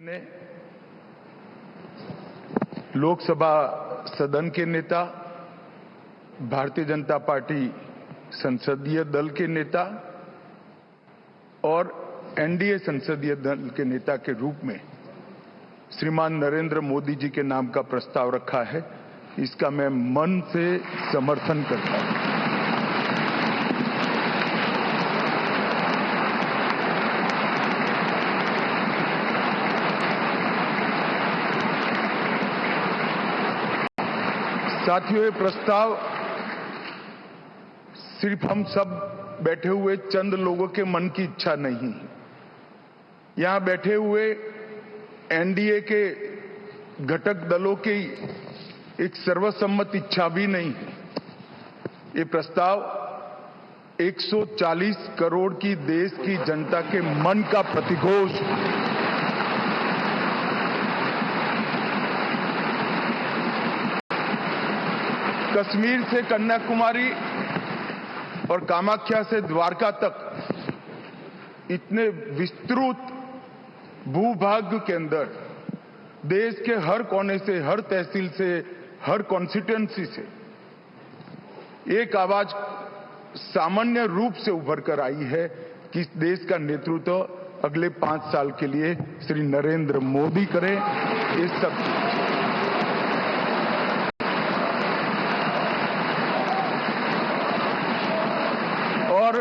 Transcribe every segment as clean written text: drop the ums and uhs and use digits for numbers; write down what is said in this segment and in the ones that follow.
जी ने लोकसभा सदन के नेता, भारतीय जनता पार्टी संसदीय दल के नेता और एनडीए संसदीय दल के नेता के रूप में श्रीमान नरेंद्र मोदी जी के नाम का प्रस्ताव रखा है। इसका मैं मन से समर्थन करता हूं। साथियों, ये प्रस्ताव सिर्फ हम सब बैठे हुए चंद लोगों के मन की इच्छा नहीं, यहां बैठे हुए एनडीए के घटक दलों की एक सर्वसम्मत इच्छा भी नहीं है। ये प्रस्ताव 140 करोड़ की देश की जनता के मन का प्रतिघोष। कश्मीर से कन्याकुमारी और कामाख्या से द्वारका तक इतने विस्तृत भूभाग के अंदर देश के हर कोने से, हर तहसील से, हर कॉन्स्टिट्यूएंसी से एक आवाज सामान्य रूप से उभर कर आई है कि इस देश का नेतृत्व अगले 5 साल के लिए श्री नरेंद्र मोदी करें। इस सब और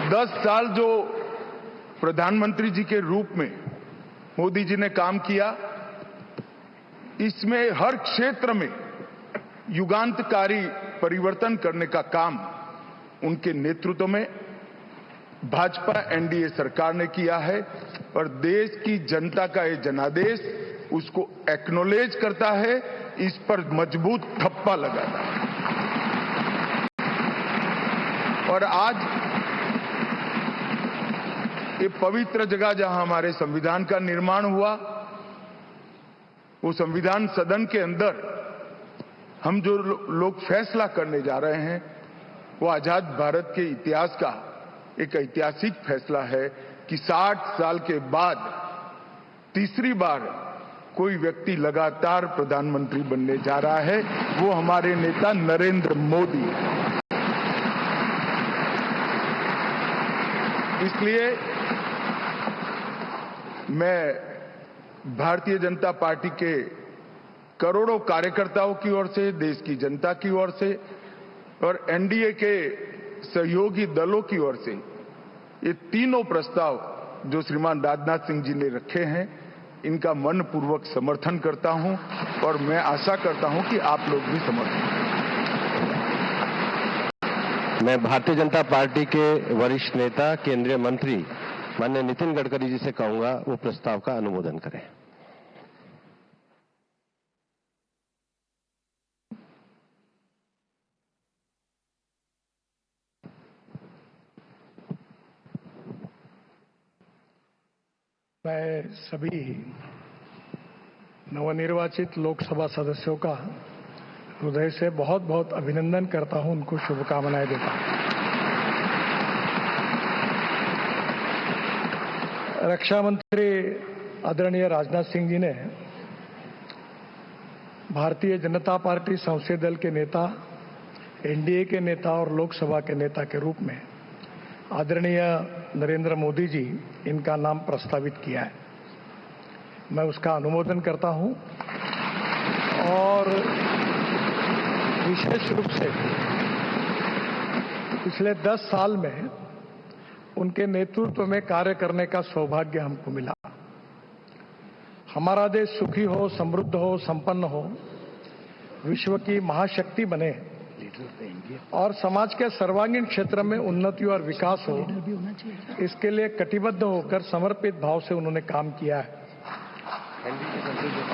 10 साल जो प्रधानमंत्री जी के रूप में मोदी जी ने काम किया, इसमें हर क्षेत्र में युगांतकारी परिवर्तन करने का काम उनके नेतृत्व में भाजपा एनडीए सरकार ने किया है और देश की जनता का ये जनादेश उसको एक्नॉलेज करता है, इस पर मजबूत ठप्पा लगाता है। और आज ये पवित्र जगह जहां हमारे संविधान का निर्माण हुआ, वो संविधान सदन के अंदर हम जो लोग फैसला करने जा रहे हैं, वो आजाद भारत के इतिहास का एक ऐतिहासिक फैसला है कि 60 साल के बाद तीसरी बार कोई व्यक्ति लगातार प्रधानमंत्री बनने जा रहा है, वो हमारे नेता नरेंद्र मोदी है। इसलिए मैं भारतीय जनता पार्टी के करोड़ों कार्यकर्ताओं की ओर से, देश की जनता की ओर से और एनडीए के सहयोगी दलों की ओर से ये तीनों प्रस्ताव जो श्रीमान राजनाथ सिंह जी ने रखे हैं, इनका मनपूर्वक समर्थन करता हूं और मैं आशा करता हूं कि आप लोग भी समर्थन करें। मैं भारतीय जनता पार्टी के वरिष्ठ नेता, केंद्रीय मंत्री माननीय नितिन गडकरी जी से कहूंगा वो प्रस्ताव का अनुमोदन करें। मैं सभी नवनिर्वाचित लोकसभा सदस्यों का हृदय से बहुत बहुत अभिनंदन करता हूं, उनको शुभकामनाएं देता हूं। रक्षा मंत्री आदरणीय राजनाथ सिंह जी ने भारतीय जनता पार्टी संसदीय दल के नेता, एनडीए के नेता और लोकसभा के नेता के रूप में आदरणीय नरेंद्र मोदी जी इनका नाम प्रस्तावित किया है। मैं उसका अनुमोदन करता हूं और विशेष रूप से पिछले 10 साल में उनके नेतृत्व में कार्य करने का सौभाग्य हमको मिला। हमारा देश सुखी हो, समृद्ध हो, संपन्न हो, विश्व की महाशक्ति बने और समाज के सर्वांगीण क्षेत्र में उन्नति और विकास हो, इसके लिए कटिबद्ध होकर समर्पित भाव से उन्होंने काम किया है।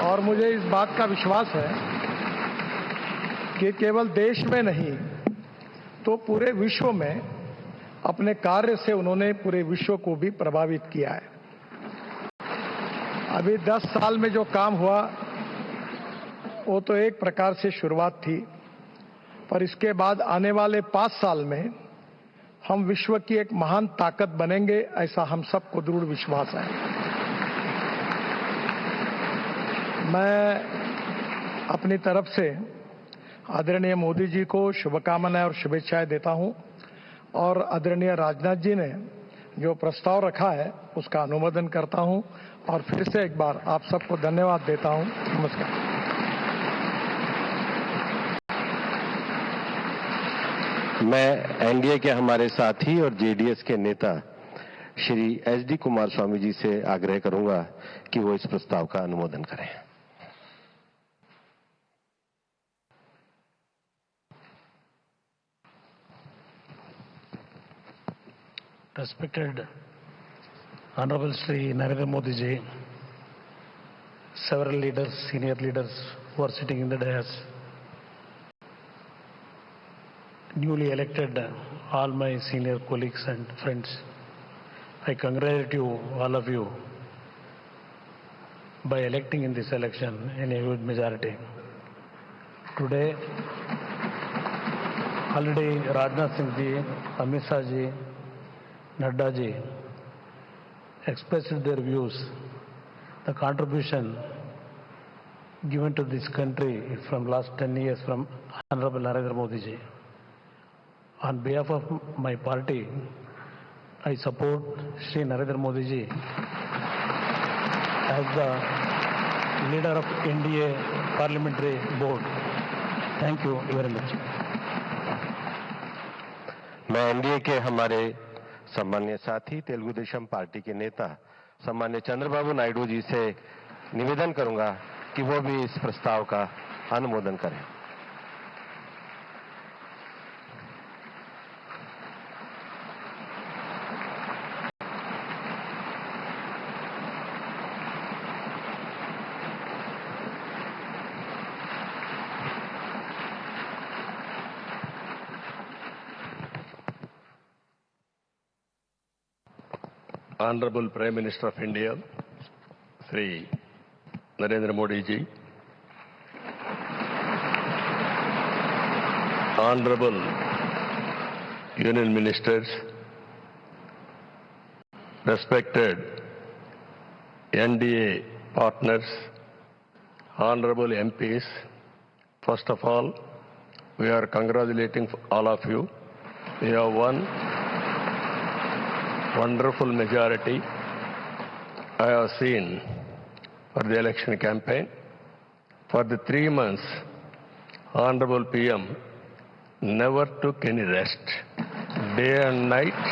और मुझे इस बात का विश्वास है कि केवल देश में नहीं तो पूरे विश्व में अपने कार्य से उन्होंने पूरे विश्व को भी प्रभावित किया है। अभी 10 साल में जो काम हुआ वो तो एक प्रकार से शुरुआत थी, पर इसके बाद आने वाले 5 साल में हम विश्व की एक महान ताकत बनेंगे, ऐसा हम सबको दृढ़ विश्वास है। मैं अपनी तरफ से आदरणीय मोदी जी को शुभकामनाएं और शुभेच्छाएं देता हूं और आदरणीय राजनाथ जी ने जो प्रस्ताव रखा है उसका अनुमोदन करता हूं और फिर से एक बार आप सबको धन्यवाद देता हूं। नमस्कार। मैं एनडीए के हमारे साथी और जेडीएस के नेता श्री एचडी कुमार स्वामी जी से आग्रह करूंगा कि वो इस प्रस्ताव का अनुमोदन करें। Respected Honorable Shri Narendra Modi ji, several leaders, senior leaders who are sitting in the dais, newly elected all my senior colleagues and friends, I congratulate you, all of you, by electing in this election in a huge majority. Today, already Rajnath Singh ji, Amit Shah ji, Nadda ji expressed their views, the contribution given to this country from last 10 years from Honorable Narendra Modi ji. On behalf of my party, I support Shri Narendra Modi ji as the leader of NDA Parliamentary Board. Thank you very much. मैं NDA के हमारे सम्मान्य साथी Telugu Desam party के नेता सम्मान्य चंद्रबाबू नायडू जी से निवेदन करूंगा कि वो भी इस प्रस्ताव का अनुमोदन करें। Honorable Prime Minister of India, Shri Narendra Modi ji, Honorable Union Ministers, respected NDA partners, Honorable MPs, first of all, we are congratulating all of you. We have won wonderful majority I have seen for the election campaign. For the 3 months, Honorable PM never took any rest. Day and night,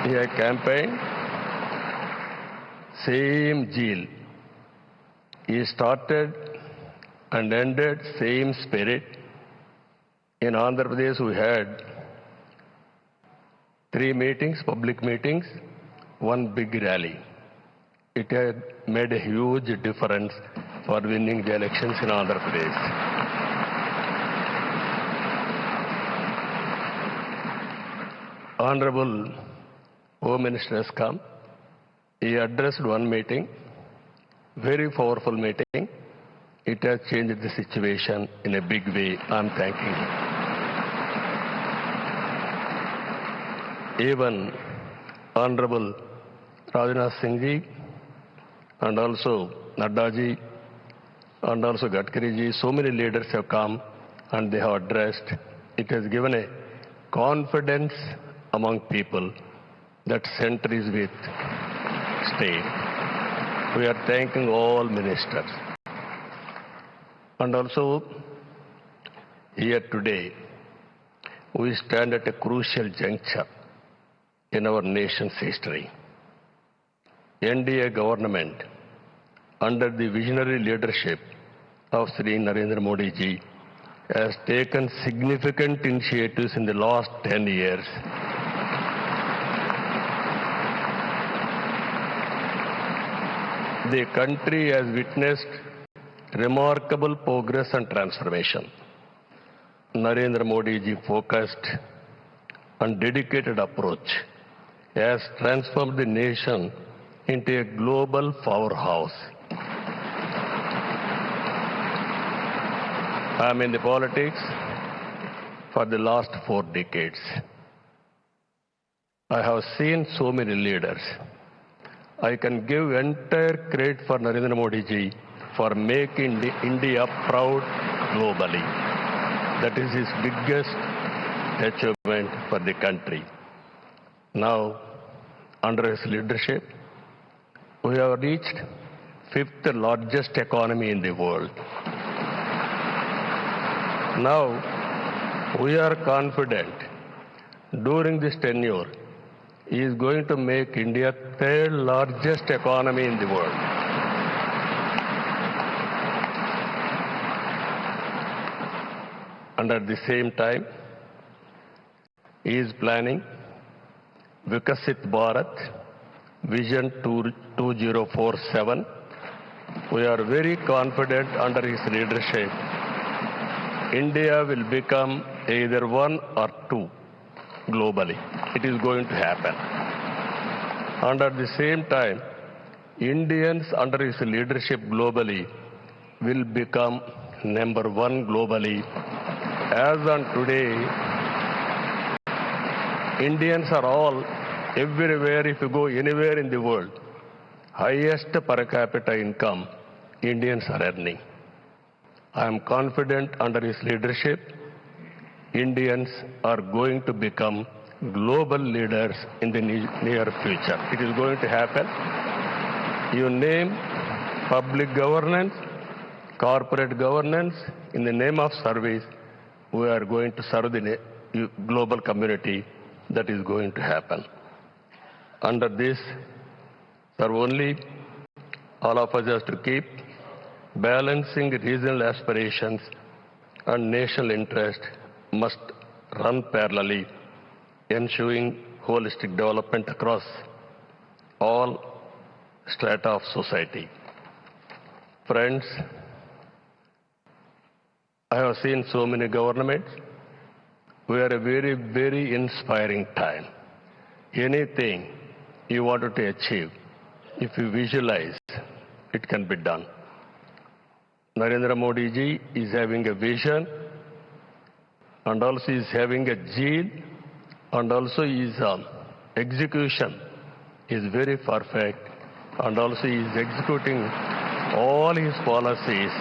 he had campaigned, same zeal. He started and ended same spirit. In Andhra Pradesh, we had 3 meetings, public meetings, 1 big rally. It had made a huge difference for winning the elections in Andhra Pradesh. Honorable Home Minister has come. He addressed 1 meeting, very powerful meeting. It has changed the situation in a big way. I'm thanking him. Even Honorable Rajnath Singh ji and also Nadda ji and also Gadkari ji, so many leaders have come and they have addressed. It has given a confidence among people that center is with state. We are thanking all ministers. And also here today, we stand at a crucial juncture in our nation's history. NDA government, under the visionary leadership of Shri Narendra Modi ji, has taken significant initiatives in the last 10 years. The country has witnessed remarkable progress and transformation. Narendra Modi ji focused and dedicated approach has transformed the nation into a global powerhouse. I am in the politics for the last 4 decades. I have seen so many leaders. I can give entire credit for Narendra Modi ji for making India proud globally. That is his biggest achievement for the country. Now, under his leadership, we have reached 5th largest economy in the world. Now, we are confident during this tenure, he is going to make India 3rd largest economy in the world. And at the same time, he is planning Vikasit Bharat Vision 2047. We are very confident under his leadership, India will become either 1 or 2 globally. It is going to happen. And at the same time, Indians under his leadership globally will become number 1 globally. As on today, Indians are all everywhere. If you go anywhere in the world, highest per capita income Indians are earning. I am confident under his leadership, Indians are going to become global leaders in the near future. It is going to happen. You name public governance, corporate governance, in the name of service, we are going to serve the global community. That is going to happen. Under this, sir, only all of us have to keep balancing regional aspirations and national interest must run parallelly, ensuring holistic development across all strata of society. Friends, I have seen so many governments. We are a very, very inspiring time. Anything you wanted to achieve, if you visualize, it can be done. Narendra Modi ji is having a vision, and also is having a zeal, and also his execution is very perfect, and also he is executing all his policies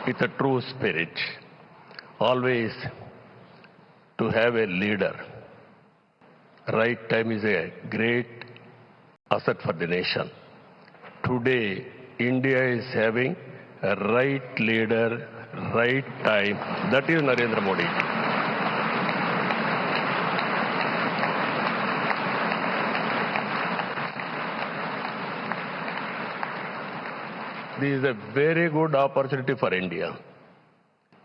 with a true spirit. Always to have a leader. Right time is a great asset for the nation. Today, India is having a right leader, right time. That is Narendra Modi. This is a very good opportunity for India.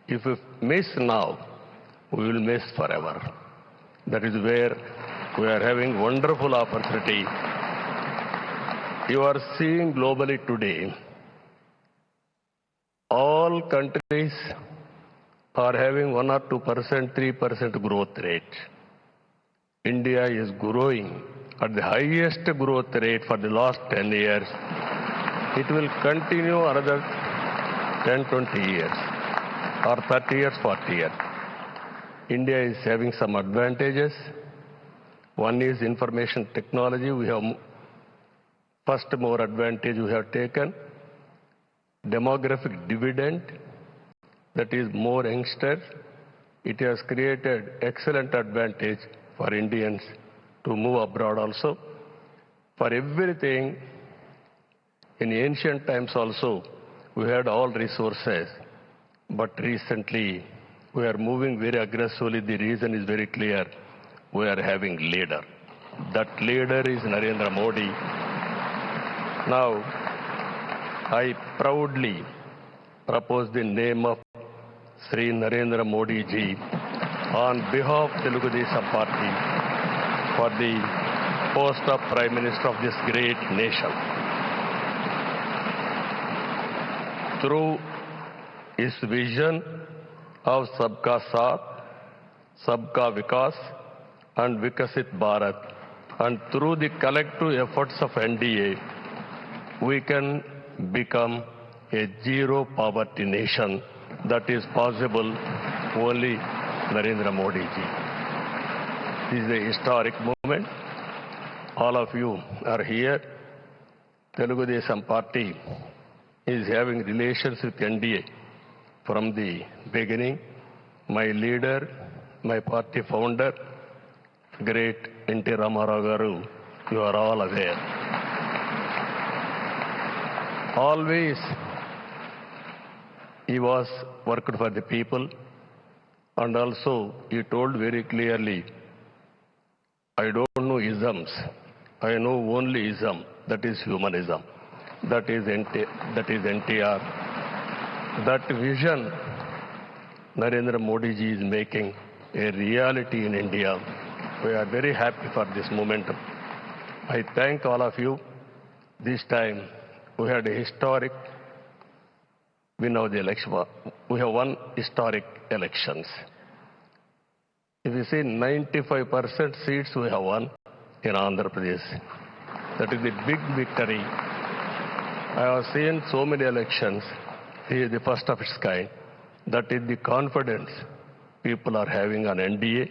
If we miss now, we will miss forever. That is where we are having wonderful opportunity. You are seeing globally today, all countries are having 1 or 2%, 3% growth rate. India is growing at the highest growth rate for the last 10 years. It will continue another 10, 20 years, or 30 years, 40 years. India is having some advantages. One is information technology. We have first more advantage we have taken. Demographic dividend, that is more youngsters. It has created excellent advantage for Indians to move abroad also. For everything, in ancient times also, we had all resources. But recently, we are moving very aggressively. The reason is very clear. We are having leader. That leader is Narendra Modi. Now, I proudly propose the name of Sri Narendra Modi ji on behalf of Telugu Desam Party for the post of Prime Minister of this great nation. Through his vision of Sabka Saath, Sabka Vikas and Vikasit Bharat, and through the collective efforts of NDA, we can become a zero poverty nation that is possible only Narendra Modi ji. This is a historic moment. All of you are here. Telugu Desam Party is having relations with NDA from the beginning. My leader, my party founder, great N.T. Ramarao Garu, you are all aware. Always he was worked for the people, and also he told very clearly, I don't know isms, I know only ism, that is humanism. That is NTR. That vision Narendra Modi ji is making a reality in India. We are very happy for this momentum. I thank all of you. This time we had a historic win of the election. We have won historic elections. If you see 95% seats we have won in Andhra Pradesh. That is a big victory. I have seen so many elections. This is the first of its kind. That is the confidence people are having on NDA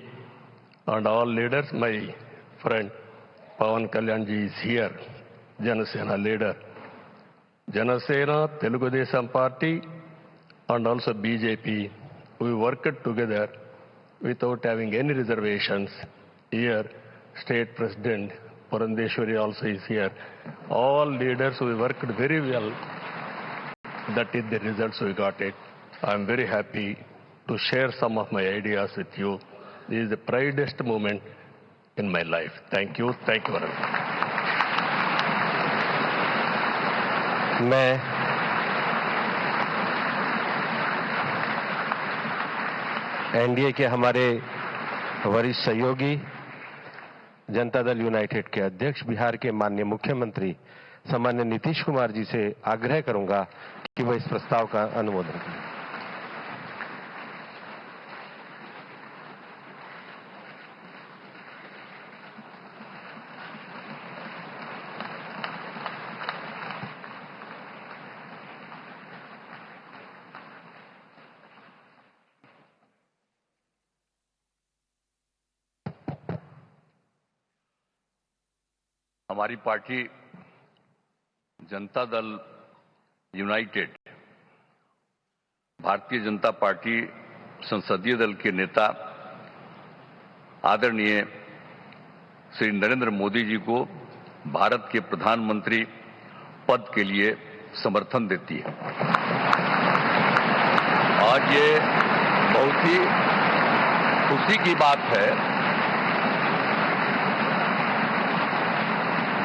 and all leaders. My friend Pawan Kalyan ji is here, Janasena leader. Janasena, Telugu Desam Party and also BJP, we worked together without having any reservations. Here, State President Purandeshwari also is here. All leaders, we worked very well. That is the results we got it. I am very happy to share some of my ideas with you. This is the proudest moment in my life. Thank you. Thank you very much. मैं NDA के हमारे वरिष्ठ सहयोगी Janata Dal United के अध्यक्ष बिहार के माननीय मुख्यमंत्री सम्मान्य नीतीश कुमार जी से आग्रह करूंगा कि वह इस प्रस्ताव का अनुमोदन करें। हमारी party Janata Dal United Bharatiya Janata party संसदीय दल के नेता आदरणीय श्री नरेंद्र मोदी जी को भारत के प्रधानमंत्री पद के लिए समर्थन देती है। आज ये बहुत ही खुशी की बात है।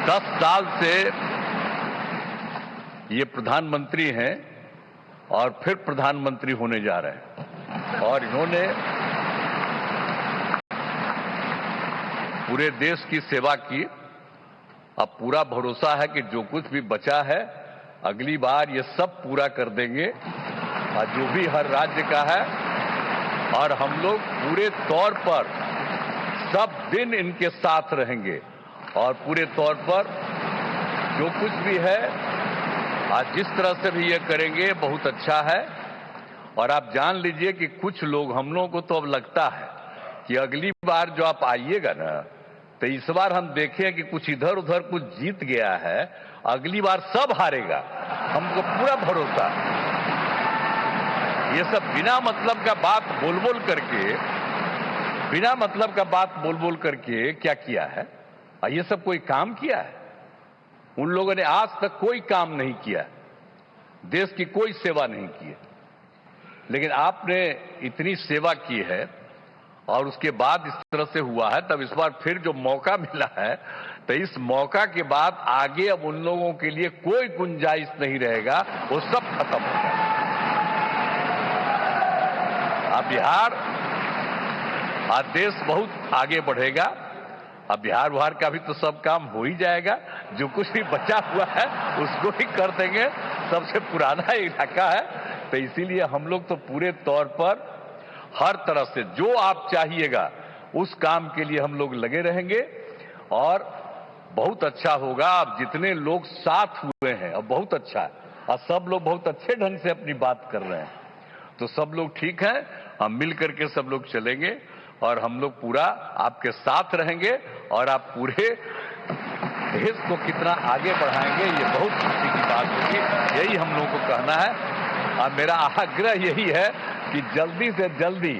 10 साल से ये प्रधानमंत्री हैं और फिर प्रधानमंत्री होने जा रहे हैं और इन्होंने पूरे देश की सेवा की। अब पूरा भरोसा है कि जो कुछ भी बचा है अगली बार ये सब पूरा कर देंगे और जो भी हर राज्य का है, और हम लोग पूरे तौर पर सब दिन इनके साथ रहेंगे और पूरे तौर पर जो कुछ भी है आज जिस तरह से भी ये करेंगे बहुत अच्छा है। और आप जान लीजिए कि कुछ लोग, हम लोगों को तो अब लगता है कि अगली बार जो आप आइएगा ना, तो इस बार हम देखें कि कुछ इधर उधर कुछ जीत गया है, अगली बार सब हारेगा, हमको पूरा भरोसा। ये सब बिना मतलब का बात बोल बोल करके क्या किया है? ये सब कोई काम किया है? उन लोगों ने आज तक कोई काम नहीं किया, देश की कोई सेवा नहीं की है। लेकिन आपने इतनी सेवा की है और उसके बाद इस तरह से हुआ है, तब इस बार फिर जो मौका मिला है, तो इस मौका के बाद आगे अब उन लोगों के लिए कोई गुंजाइश नहीं रहेगा, वो सब खत्म हो जाएगा। अब बिहार, आज देश बहुत आगे बढ़ेगा। अब बिहार का भी तो सब काम हो ही जाएगा, जो कुछ भी बचा हुआ है उसको ही कर देंगे। सबसे पुराना इलाका है, तो इसीलिए हम लोग तो पूरे तौर पर हर तरह से जो आप चाहिएगा उस काम के लिए हम लोग लगे रहेंगे और बहुत अच्छा होगा। अब जितने लोग साथ हुए हैं अब बहुत अच्छा है और सब लोग बहुत अच्छे ढंग से अपनी बात कर रहे हैं। तो सब लोग ठीक हैं, हम मिल करके सब लोग चलेंगे और हम लोग पूरा आपके साथ रहेंगे और आप पूरे देश को कितना आगे बढ़ाएंगे ये बहुत खुशी की बात होगी। यही हम लोगों को कहना है और मेरा आग्रह यही है कि जल्दी से जल्दी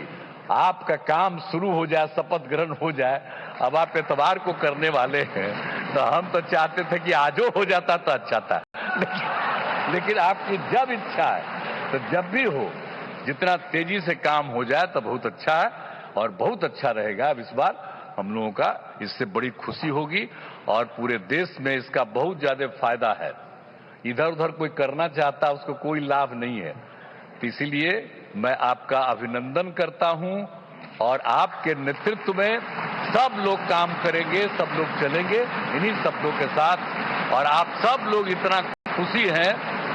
आपका काम शुरू हो जाए, शपथ ग्रहण हो जाए। अब आप इतवार को करने वाले हैं तो हम तो चाहते थे कि आजो हो जाता तो अच्छा था, लेकिन आपकी जब इच्छा है तो जब भी हो, जितना तेजी से काम हो जाए तो बहुत अच्छा है और बहुत अच्छा रहेगा। अब इस बार हम लोगों का इससे बड़ी खुशी होगी और पूरे देश में इसका बहुत ज्यादा फायदा है। इधर उधर कोई करना चाहता है उसको कोई लाभ नहीं है, तो इसीलिए मैं आपका अभिनंदन करता हूं और आपके नेतृत्व में सब लोग काम करेंगे, सब लोग चलेंगे इन्हीं शब्दों के साथ। और आप सब लोग इतना खुशी हैं,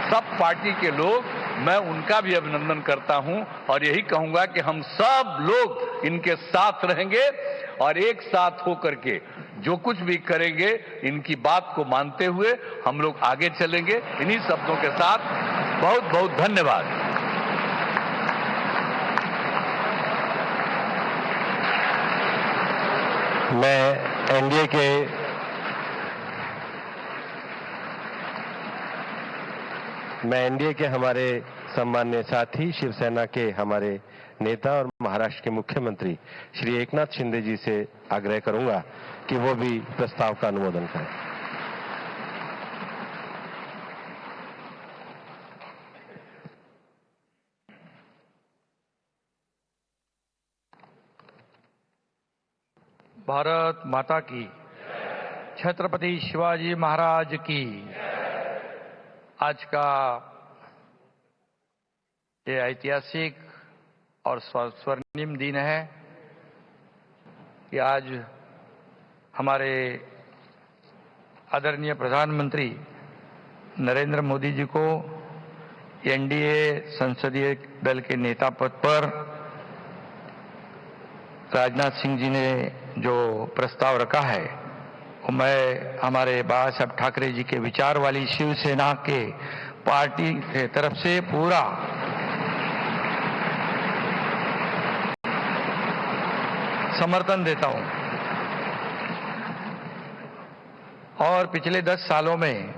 सब पार्टी के लोग, मैं उनका भी अभिनंदन करता हूं और यही कहूंगा कि हम सब लोग इनके साथ रहेंगे और एक साथ होकर के जो कुछ भी करेंगे इनकी बात को मानते हुए हम लोग आगे चलेंगे। इन्हीं शब्दों के साथ बहुत बहुत धन्यवाद। मैं एनडीए के हमारे सम्माननीय साथी शिवसेना के हमारे नेता और महाराष्ट्र के मुख्यमंत्री श्री एकनाथ शिंदे जी से आग्रह करूंगा कि वो भी प्रस्ताव का अनुमोदन करें। भारत माता की, छत्रपति शिवाजी महाराज की। आज का ये ऐतिहासिक और स्वर्णिम दिन है कि आज हमारे आदरणीय प्रधानमंत्री नरेंद्र मोदी जी को एनडीए संसदीय दल के नेता पद पर राजनाथ सिंह जी ने जो प्रस्ताव रखा है वो मैं हमारे बाला साहब ठाकरे जी के विचार वाली शिवसेना के पार्टी के तरफ से पूरा समर्थन देता हूं। और पिछले 10 सालों में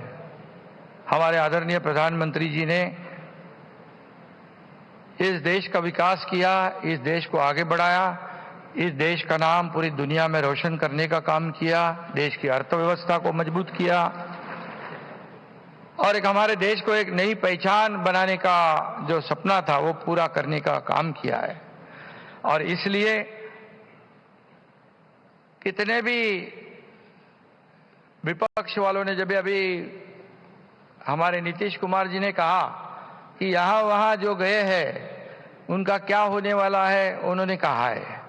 हमारे आदरणीय प्रधानमंत्री जी ने इस देश का विकास किया, इस देश को आगे बढ़ाया, इस देश का नाम पूरी दुनिया में रोशन करने का काम किया, देश की अर्थव्यवस्था को मजबूत किया और एक हमारे देश को एक नई पहचान बनाने का जो सपना था वो पूरा करने का काम किया है। और इसलिए कितने भी विपक्ष वालों ने जब अभी हमारे नीतीश कुमार जी ने कहा कि यहां वहां जो गए हैं उनका क्या होने वाला है, उन्होंने कहा है।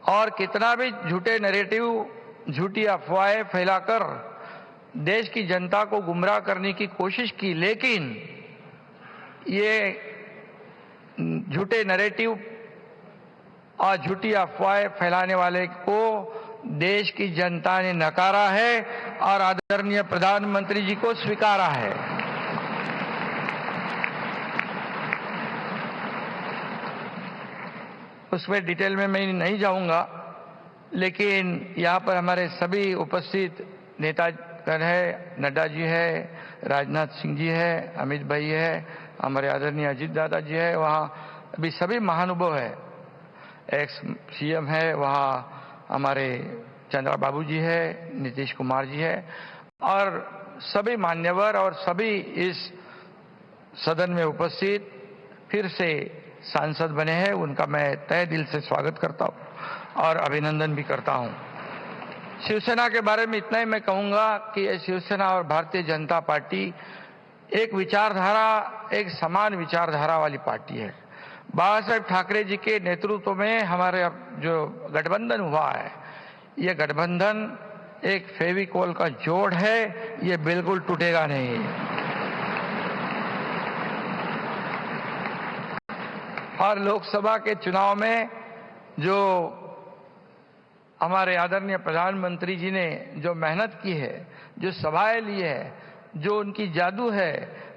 और कितना भी झूठे नैरेटिव, झूठी अफवाहें फैलाकर देश की जनता को गुमराह करने की कोशिश की, लेकिन ये झूठे नैरेटिव और झूठी अफवाहें फैलाने वाले को देश की जनता ने नकारा है और आदरणीय प्रधानमंत्री जी को स्वीकारा है। उसमें डिटेल में मैं नहीं जाऊंगा, लेकिन यहाँ पर हमारे सभी उपस्थित नेतागण है, नड्डा जी है, राजनाथ सिंह जी है, अमित भाई है, हमारे आदरणीय अजीत दादा जी है, वहाँ अभी सभी महानुभाव है, एक्स सीएम है, वहाँ हमारे चंद्रा बाबू जी है, नीतीश कुमार जी है और सभी मान्यवर और सभी इस सदन में उपस्थित फिर से सांसद बने हैं, उनका मैं तहे दिल से स्वागत करता हूं और अभिनंदन भी करता हूं। शिवसेना के बारे में इतना ही मैं कहूंगा कि ये शिवसेना और भारतीय जनता पार्टी एक विचारधारा, एक समान विचारधारा वाली पार्टी है। बाला साहब ठाकरे जी के नेतृत्व में हमारे जो गठबंधन हुआ है, ये गठबंधन एक फेविकोल का जोड़ है, ये बिल्कुल टूटेगा नहीं। और लोकसभा के चुनाव में जो हमारे आदरणीय प्रधानमंत्री जी ने जो मेहनत की है, जो सभाएं ली है, जो उनकी जादू है,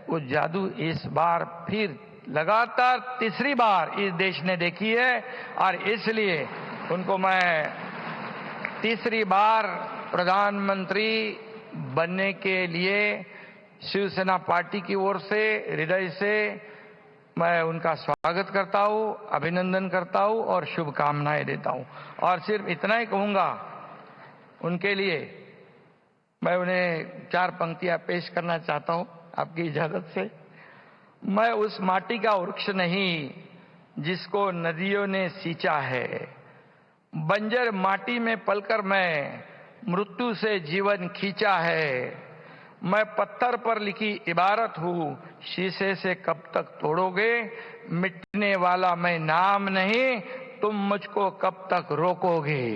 वो जादू इस बार फिर लगातार तीसरी बार इस देश ने देखी है और इसलिए उनको मैं तीसरी बार प्रधानमंत्री बनने के लिए शिवसेना पार्टी की ओर से हृदय से मैं उनका स्वागत करता हूं, अभिनंदन करता हूं और शुभकामनाएं देता हूं। और सिर्फ इतना ही कहूंगा, उनके लिए मैं उन्हें 4 पंक्तियां पेश करना चाहता हूं आपकी इजाजत से। मैं उस माटी का वृक्ष नहीं जिसको नदियों ने सींचा है, बंजर माटी में पलकर मैं मृत्यु से जीवन खींचा है। मैं पत्थर पर लिखी इबारत हूं, शीशे से कब तक तोड़ोगे, मिटने वाला मैं नाम नहीं, तुम मुझको कब तक रोकोगे।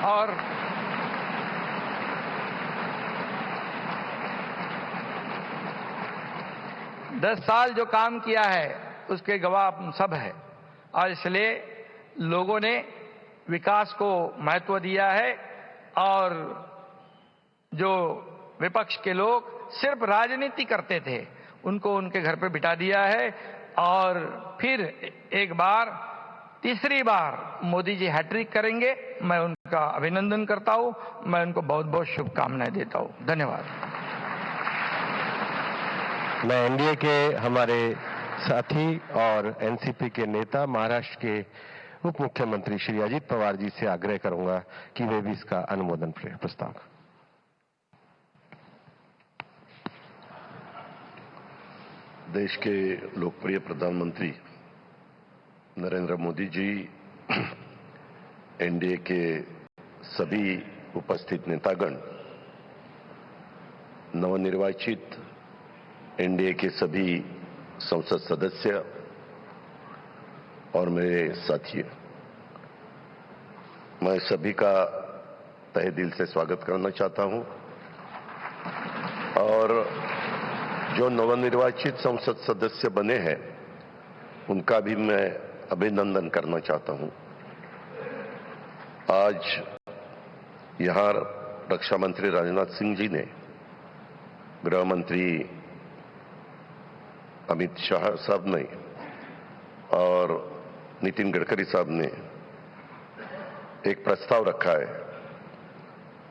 और दस साल जो काम किया है उसके गवाह हम सब है और इसलिए लोगों ने विकास को महत्व दिया है और जो विपक्ष के लोग सिर्फ राजनीति करते थे उनको उनके घर पे बिठा दिया है और फिर एक बार तीसरी बार मोदी जी हैट्रिक करेंगे। मैं उनका अभिनंदन करता हूं, मैं उनको बहुत बहुत शुभकामनाएं देता हूं। धन्यवाद। मैं एनडीए के हमारे साथी और एनसीपी के नेता महाराष्ट्र के उप मुख्यमंत्री श्री अजीत पवार जी से आग्रह करूंगा कि वे भी इसका अनुमोदन प्रस्ताव। देश के लोकप्रिय प्रधानमंत्री नरेंद्र मोदी जी, एनडीए के सभी उपस्थित नेतागण, नवनिर्वाचित एनडीए के सभी संसद सदस्य और मेरे साथी, मैं सभी का तहे दिल से स्वागत करना चाहता हूं और जो नवनिर्वाचित संसद सदस्य बने हैं उनका भी मैं अभिनंदन करना चाहता हूं। आज यहां रक्षा मंत्री राजनाथ सिंह जी ने, गृह मंत्री अमित शाह साहब ने और नितिन गडकरी साहब ने एक प्रस्ताव रखा है।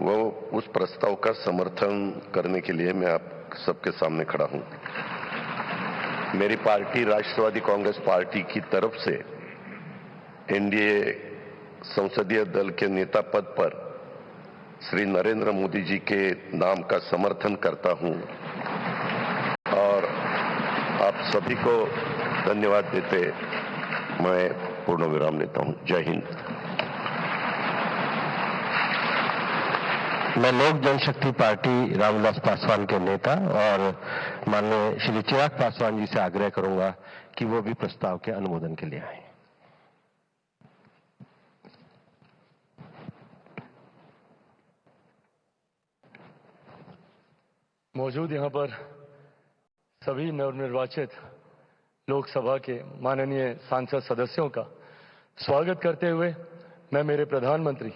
वो उस प्रस्ताव का समर्थन करने के लिए मैं आप सबके सामने खड़ा हूं। मेरी पार्टी राष्ट्रवादी कांग्रेस पार्टी की तरफ से एनडीए संसदीय दल के नेता पद पर श्री नरेंद्र मोदी जी के नाम का समर्थन करता हूं और आप सभी को धन्यवाद देते मैं पूर्ण विराम लेता हूं। जय हिंद। मैं लोक जनशक्ति पार्टी रामविलास पासवान के नेता और माननीय श्री चिराग पासवान जी से आग्रह करूंगा कि वो भी प्रस्ताव के अनुमोदन के लिए आए। मौजूद यहां पर सभी नवनिर्वाचित लोकसभा के माननीय सांसद सदस्यों का स्वागत करते हुए मैं मेरे प्रधानमंत्री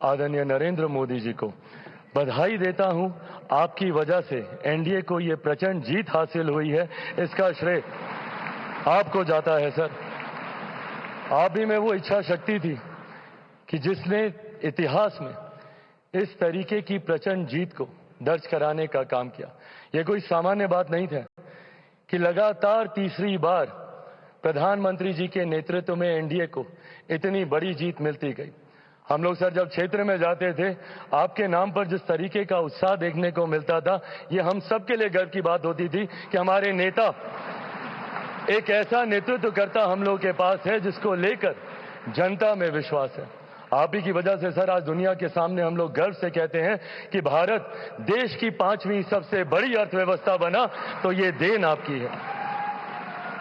आदरणीय नरेंद्र मोदी जी को बधाई देता हूं। आपकी वजह से एनडीए को ये प्रचंड जीत हासिल हुई है, इसका श्रेय आपको जाता है सर। आप ही में वो इच्छा शक्ति थी कि जिसने इतिहास में इस तरीके की प्रचंड जीत को दर्ज कराने का काम किया। यह कोई सामान्य बात नहीं था कि लगातार तीसरी बार प्रधानमंत्री जी के नेतृत्व में एनडीए को इतनी बड़ी जीत मिलती गई। हम लोग सर जब क्षेत्र में जाते थे, आपके नाम पर जिस तरीके का उत्साह देखने को मिलता था, ये हम सबके लिए गर्व की बात होती थी कि हमारे नेता एक ऐसा नेतृत्व करता हम लोग के पास है जिसको लेकर जनता में विश्वास है। आप ही की वजह से सर आज दुनिया के सामने हम लोग गर्व से कहते हैं कि भारत देश की 5वीं सबसे बड़ी अर्थव्यवस्था बना, तो ये देन आपकी है।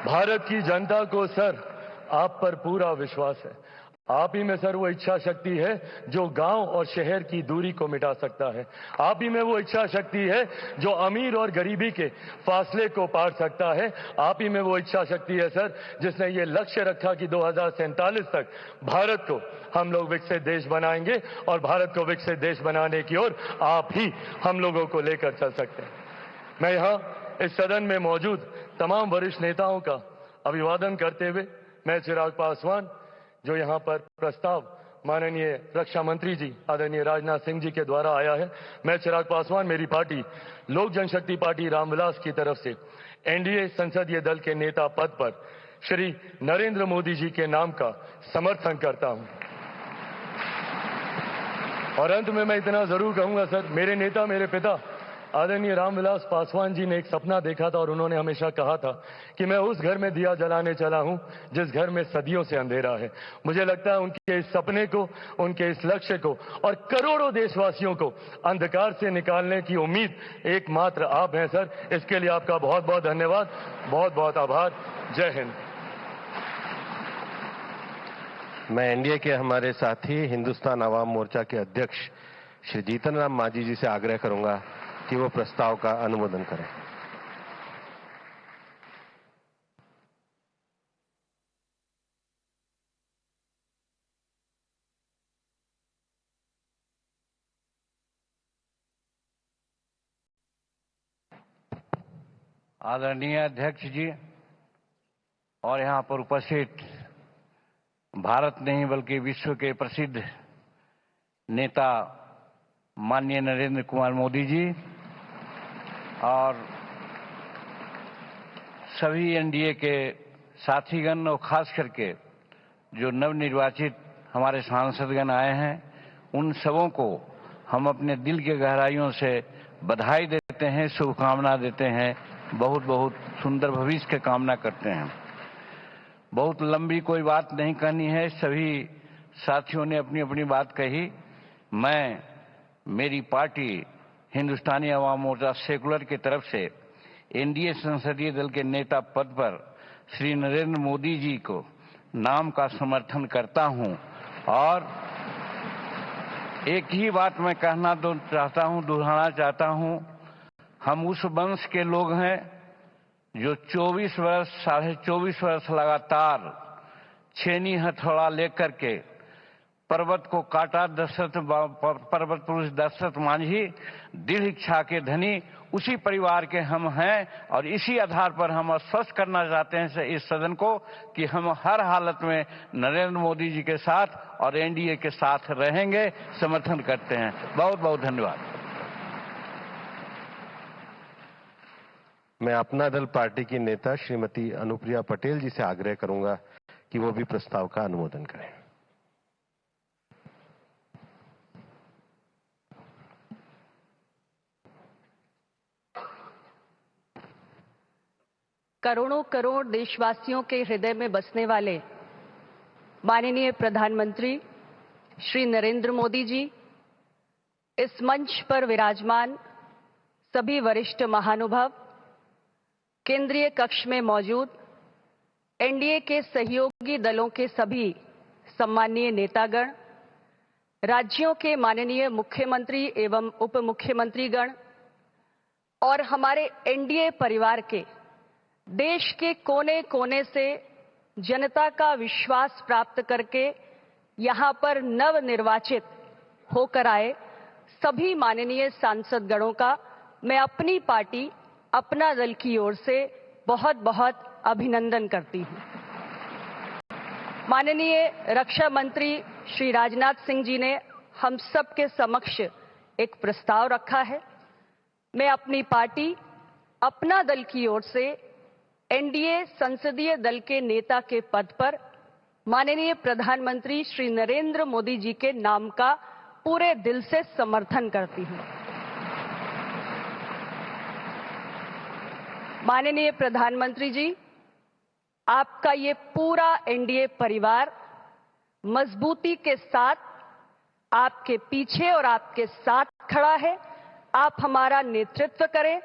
भारत की जनता को सर आप पर पूरा विश्वास है। आप ही में सर वो इच्छा शक्ति है जो गांव और शहर की दूरी को मिटा सकता है। आप ही में वो इच्छा शक्ति है जो अमीर और गरीबी के फासले को पार सकता है। आप ही में वो इच्छा शक्ति है सर जिसने ये लक्ष्य रखा कि 2047 तक भारत को हम लोग विकसित देश बनाएंगे और भारत को विकसित देश बनाने की ओर आप ही हम लोगों को लेकर चल सकते हैं। मैं यहाँ इस सदन में मौजूद तमाम वरिष्ठ नेताओं का अभिवादन करते हुए मैं चिराग पासवान, जो यहाँ पर प्रस्ताव माननीय रक्षा मंत्री जी आदरणीय राजनाथ सिंह जी के द्वारा आया है, मैं चिराग पासवान मेरी पार्टी लोक जनशक्ति पार्टी रामविलास की तरफ से एनडीए संसदीय दल के नेता पद पर श्री नरेंद्र मोदी जी के नाम का समर्थन करता हूं। और अंत में मैं इतना जरूर कहूंगा सर, मेरे नेता मेरे पिता आदरणीय रामविलास पासवान जी ने एक सपना देखा था और उन्होंने हमेशा कहा था कि मैं उस घर में दिया जलाने चला हूं जिस घर में सदियों से अंधेरा है। मुझे लगता है उनके इस सपने को, उनके इस लक्ष्य को और करोड़ों देशवासियों को अंधकार से निकालने की उम्मीद एकमात्र आप हैं सर। इसके लिए आपका बहुत बहुत धन्यवाद, बहुत बहुत आभार। जय हिंद। मैं एनडीए के हमारे साथी हिंदुस्तान अवाम मोर्चा के अध्यक्ष श्री जीतन राम मांझी जी से आग्रह करूंगा कि वो प्रस्ताव का अनुमोदन करें। आदरणीय अध्यक्ष जी और यहाँ पर उपस्थित भारत नहीं बल्कि विश्व के प्रसिद्ध नेता माननीय नरेंद्र कुमार मोदी जी और सभी एनडीए के साथीगण और खास करके जो नवनिर्वाचित हमारे सांसदगण आए हैं, उन सबों को हम अपने दिल के गहराइयों से बधाई देते हैं, शुभकामना देते हैं, बहुत बहुत सुंदर भविष्य की कामना करते हैं। बहुत लंबी कोई बात नहीं कहनी है, सभी साथियों ने अपनी अपनी बात कही। मैं मेरी पार्टी हिंदुस्तानी अवाम मोर्चा सेकुलर की तरफ से एनडीए संसदीय दल के नेता पद पर श्री नरेंद्र मोदी जी को नाम का समर्थन करता हूं और एक ही बात मैं कहना चाहता हूं, दोहराना चाहता हूं। हम उस वंश के लोग हैं जो 24 वर्ष, 24.5 वर्ष लगातार छेनी हथौड़ा लेकर के पर्वत को काटा। पर्वत पुरुष दशरथ मांझी दृढ़ इच्छा के धनी उसी परिवार के हम हैं और इसी आधार पर हम आश्वस्त करना चाहते हैं इस सदन को कि हम हर हालत में नरेंद्र मोदी जी के साथ और एनडीए के साथ रहेंगे, समर्थन करते हैं। बहुत बहुत धन्यवाद। मैं अपना दल पार्टी की नेता श्रीमती अनुप्रिया पटेल जी से आग्रह करूंगा कि वो भी प्रस्ताव का अनुमोदन करें। करोड़ों करोड़ देशवासियों के हृदय में बसने वाले माननीय प्रधानमंत्री श्री नरेंद्र मोदी जी, इस मंच पर विराजमान सभी वरिष्ठ महानुभाव, केंद्रीय कक्ष में मौजूद एनडीए के सहयोगी दलों के सभी सम्माननीय नेतागण, राज्यों के माननीय मुख्यमंत्री एवं उप मुख्यमंत्रीगण और हमारे एनडीए परिवार के देश के कोने कोने से जनता का विश्वास प्राप्त करके यहां पर नवनिर्वाचित होकर आए सभी माननीय सांसदगणों का मैं अपनी पार्टी, अपना दल की ओर से बहुत बहुत अभिनंदन करती हूं। माननीय रक्षा मंत्री श्री राजनाथ सिंह जी ने हम सब के समक्ष एक प्रस्ताव रखा है। मैं अपनी पार्टी, अपना दल की ओर से एनडीए संसदीय दल के नेता के पद पर माननीय प्रधानमंत्री श्री नरेंद्र मोदी जी के नाम का पूरे दिल से समर्थन करती हूं। माननीय प्रधानमंत्री जी, आपका ये पूरा एनडीए परिवार मजबूती के साथ आपके पीछे और आपके साथ खड़ा है। आप हमारा नेतृत्व करें।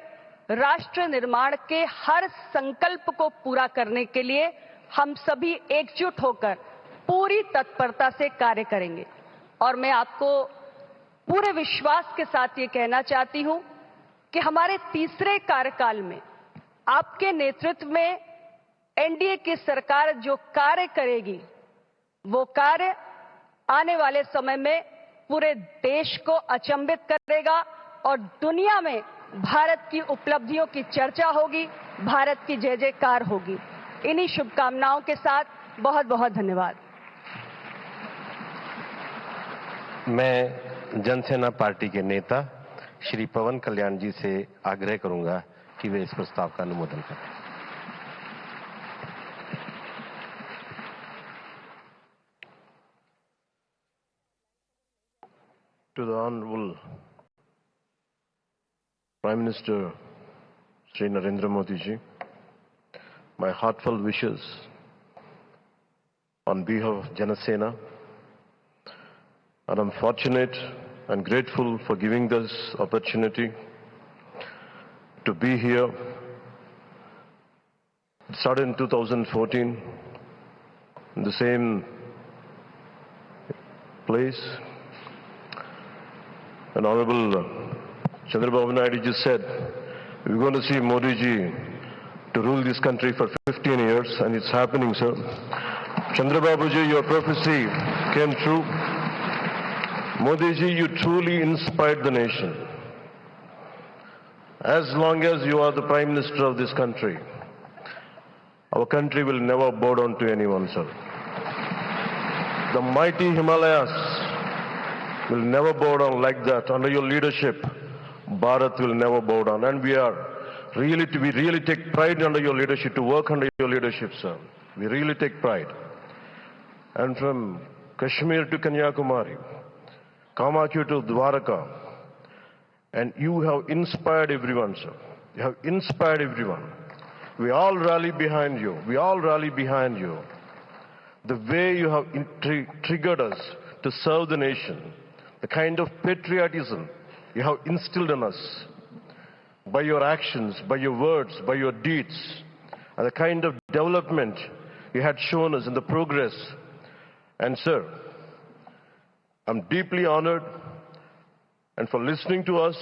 राष्ट्र निर्माण के हर संकल्प को पूरा करने के लिए हम सभी एकजुट होकर पूरी तत्परता से कार्य करेंगे। और मैं आपको पूरे विश्वास के साथ ये कहना चाहती हूं कि हमारे तीसरे कार्यकाल में आपके नेतृत्व में एनडीए की सरकार जो कार्य करेगी, वो कार्य आने वाले समय में पूरे देश को अचंभित करेगा और दुनिया में भारत की उपलब्धियों की चर्चा होगी, भारत की जय जयकार होगी। इन्हीं शुभकामनाओं के साथ बहुत बहुत धन्यवाद। मैं जनसेना पार्टी के नेता श्री पवन कल्याण जी से आग्रह करूंगा कि वे इस प्रस्ताव का अनुमोदन करें। To the Honorable Prime Minister Shri Narendra Modi ji, my heartfelt wishes on behalf of Janasena, and I'm fortunate and grateful for giving this opportunity to be here. It started in 2014 in the same place. And Honorable Chandrababu Naidu just said, we're going to see Modi ji to rule this country for 15 years, and it's happening, sir. Chandrababu ji, your prophecy came true. Modi ji, you truly inspired the nation. As long as you are the Prime Minister of this country, our country will never bow down to anyone, sir. The mighty Himalayas will never bow down like that. Under your leadership, Bharat will never bow down. And we really take pride under your leadership, to work under your leadership, sir. We really take pride. And from Kashmir to Kanyakumari, Kamakya to Dwaraka, and you have inspired everyone, sir. You have inspired everyone. We all rally behind you. We all rally behind you. The way you have triggered us to serve the nation, the kind of patriotism you have instilled in us by your actions, by your words, by your deeds, and the kind of development you had shown us in the progress. And sir, I'm deeply honored, and for listening to us,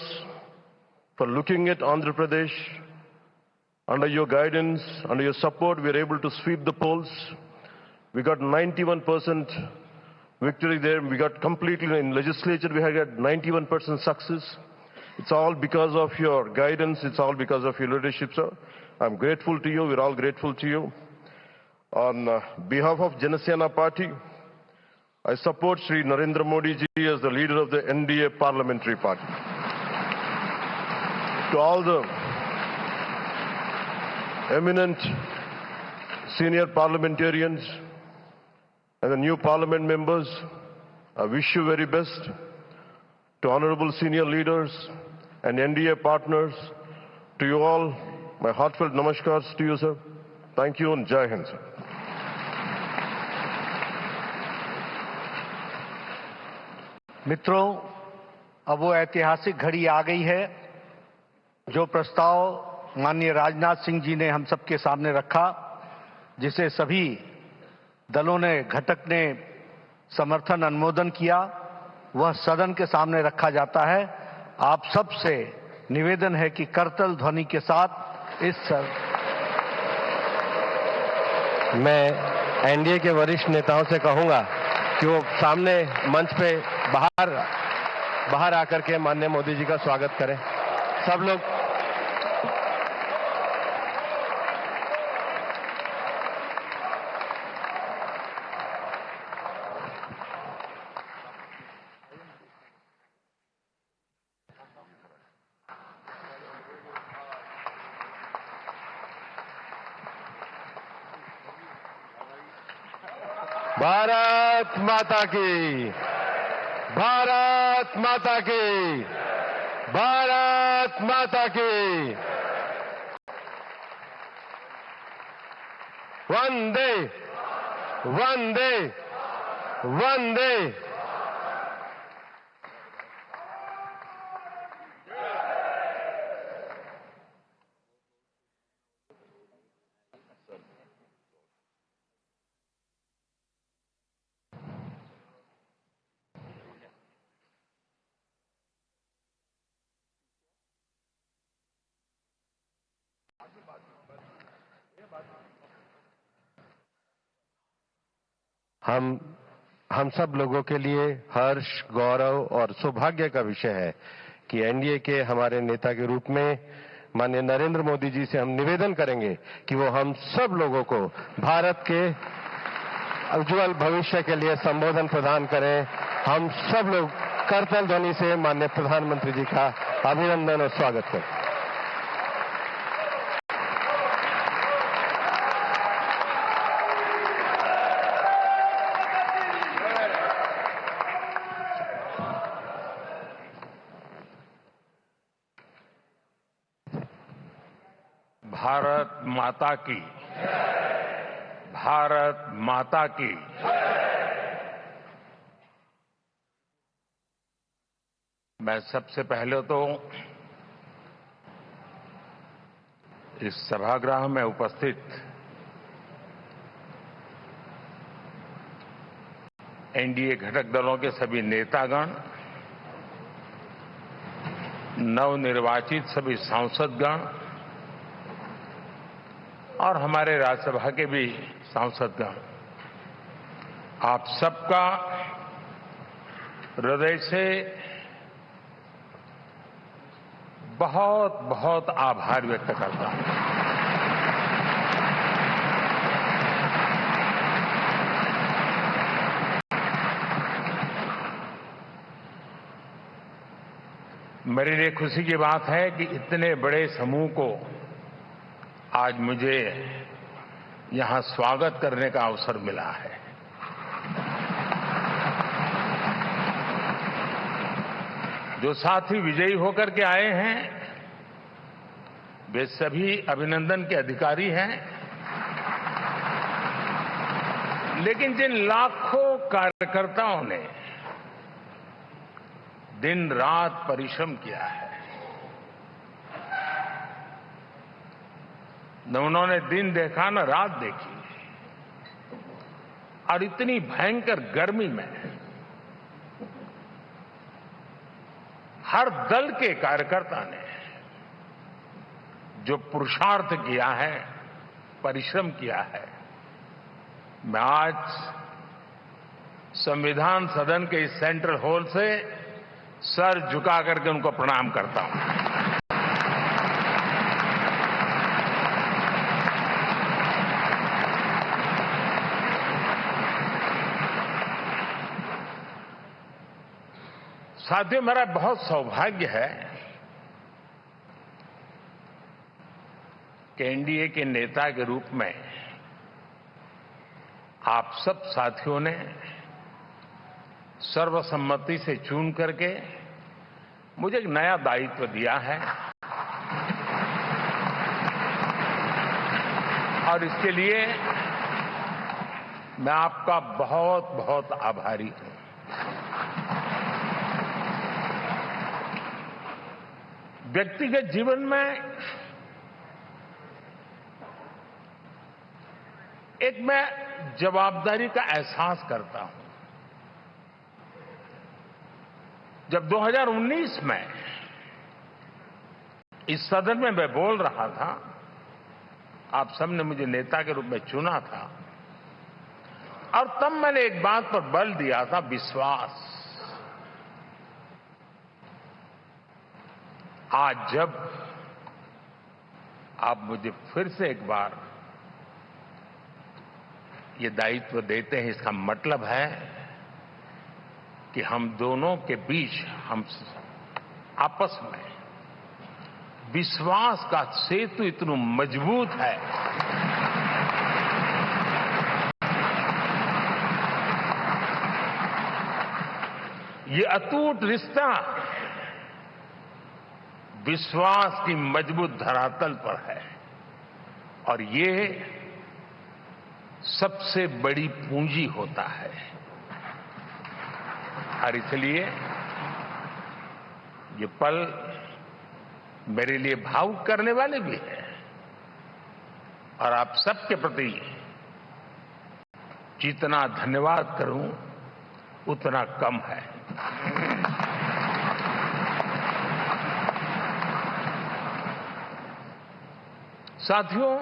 for looking at Andhra Pradesh. Under your guidance, under your support, we are able to sweep the polls. We got 91% victory there. We got completely in legislature, we had got 91% success. It's all because of your guidance. It's all because of your leadership, sir. I'm grateful to you. We're all grateful to you. On behalf of Janasena Party, I support Shri Narendra Modi ji as the leader of the NDA Parliamentary Party. To all the eminent senior parliamentarians and the new parliament members, I wish you very best. To honorable senior leaders and NDA partners, to you all, my heartfelt namaskars to you, sir. Thank you and Jai Hind, sir. मित्रों, अब वो ऐतिहासिक घड़ी आ गई है जो प्रस्ताव माननीय राजनाथ सिंह जी ने हम सबके सामने रखा, जिसे सभी दलों ने, घटक ने समर्थन अनुमोदन किया, वह सदन के सामने रखा जाता है। आप सबसे निवेदन है कि करतल ध्वनि के साथ मैं एनडीए के वरिष्ठ नेताओं से कहूंगा कि वो सामने मंच पे बाहर आकर के माननीय मोदी जी का स्वागत करें। सब लोग भारत माता की, भारत माता की, भारत माता की। वंदे वंदे वंदे। हम सब लोगों के लिए हर्ष, गौरव और सौभाग्य का विषय है कि एनडीए के हमारे नेता के रूप में माननीय नरेंद्र मोदी जी से हम निवेदन करेंगे कि वो हम सब लोगों को भारत के उज्जवल भविष्य के लिए संबोधन प्रदान करें। हम सब लोग करतल ध्वनि से माननीय प्रधानमंत्री जी का अभिनंदन और स्वागत करें। भारत माता की, भारत माता की। मैं सबसे पहले तो इस सभागृह में उपस्थित एनडीए घटक दलों के सभी नेतागण, नवनिर्वाचित सभी सांसदगण और हमारे राज्यसभा के भी सांसदगण, आप सबका हृदय से बहुत बहुत आभार व्यक्त करता हूं। मेरे लिए खुशी की बात है कि इतने बड़े समूह को आज मुझे यहां स्वागत करने का अवसर मिला है। जो साथी विजयी होकर के आए हैं वे सभी अभिनंदन के अधिकारी हैं, लेकिन जिन लाखों कार्यकर्ताओं ने दिन रात परिश्रम किया है, न उन्होंने दिन देखा न रात देखी, और इतनी भयंकर गर्मी में हर दल के कार्यकर्ता ने जो पुरुषार्थ किया है, परिश्रम किया है, मैं आज संविधान सदन के इस सेंट्रल हॉल से सर झुका करके उनको प्रणाम करता हूं। साथियों, मेरा बहुत सौभाग्य है कि एनडीए के नेता के रूप में आप सब साथियों ने सर्वसम्मति से चुन करके मुझे एक नया दायित्व दिया है, और इसके लिए मैं आपका बहुत बहुत आभारी हूं। व्यक्तिगत जीवन में एक मैं जवाबदारी का एहसास करता हूं। जब 2019 में इस सदन में मैं बोल रहा था, आप सबने मुझे नेता के रूप में चुना था, और तब मैंने एक बात पर बल दिया था, विश्वास। आज जब आप मुझे फिर से एक बार ये दायित्व देते हैं, इसका मतलब है कि हम दोनों के बीच, हम आपस में विश्वास का सेतु इतना मजबूत है ये अटूट रिश्ता विश्वास की मजबूत धरातल पर है, और ये सबसे बड़ी पूंजी होता है। और इसलिए ये पल मेरे लिए भावुक करने वाले भी हैं, और आप सबके प्रति जितना धन्यवाद करूं उतना कम है। साथियों,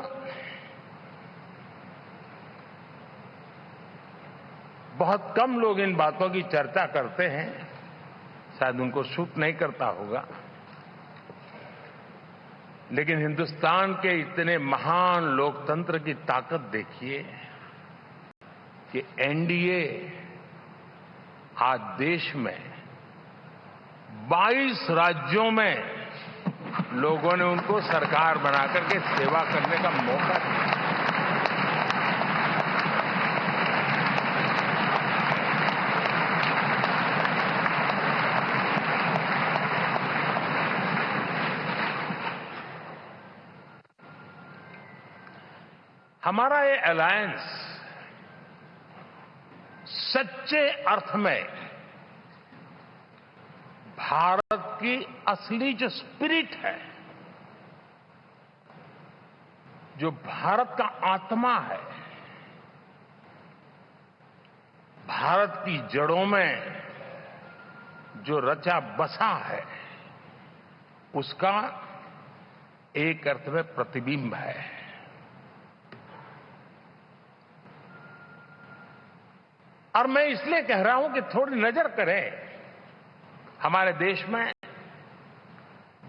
बहुत कम लोग इन बातों की चर्चा करते हैं। शायद उनको सूट नहीं करता होगा, लेकिन हिंदुस्तान के इतने महान लोकतंत्र की ताकत देखिए कि एनडीए आज देश में 22 राज्यों में लोगों ने उनको सरकार बनाकर के सेवा करने का मौका दिया। हमारा ये अलायंस सच्चे अर्थ में भारत की असली जो स्पिरिट है, जो भारत का आत्मा है, भारत की जड़ों में जो रचा बसा है, उसका एक अर्थ में प्रतिबिंब है। और मैं इसलिए कह रहा हूं कि थोड़ी नजर करें, हमारे देश में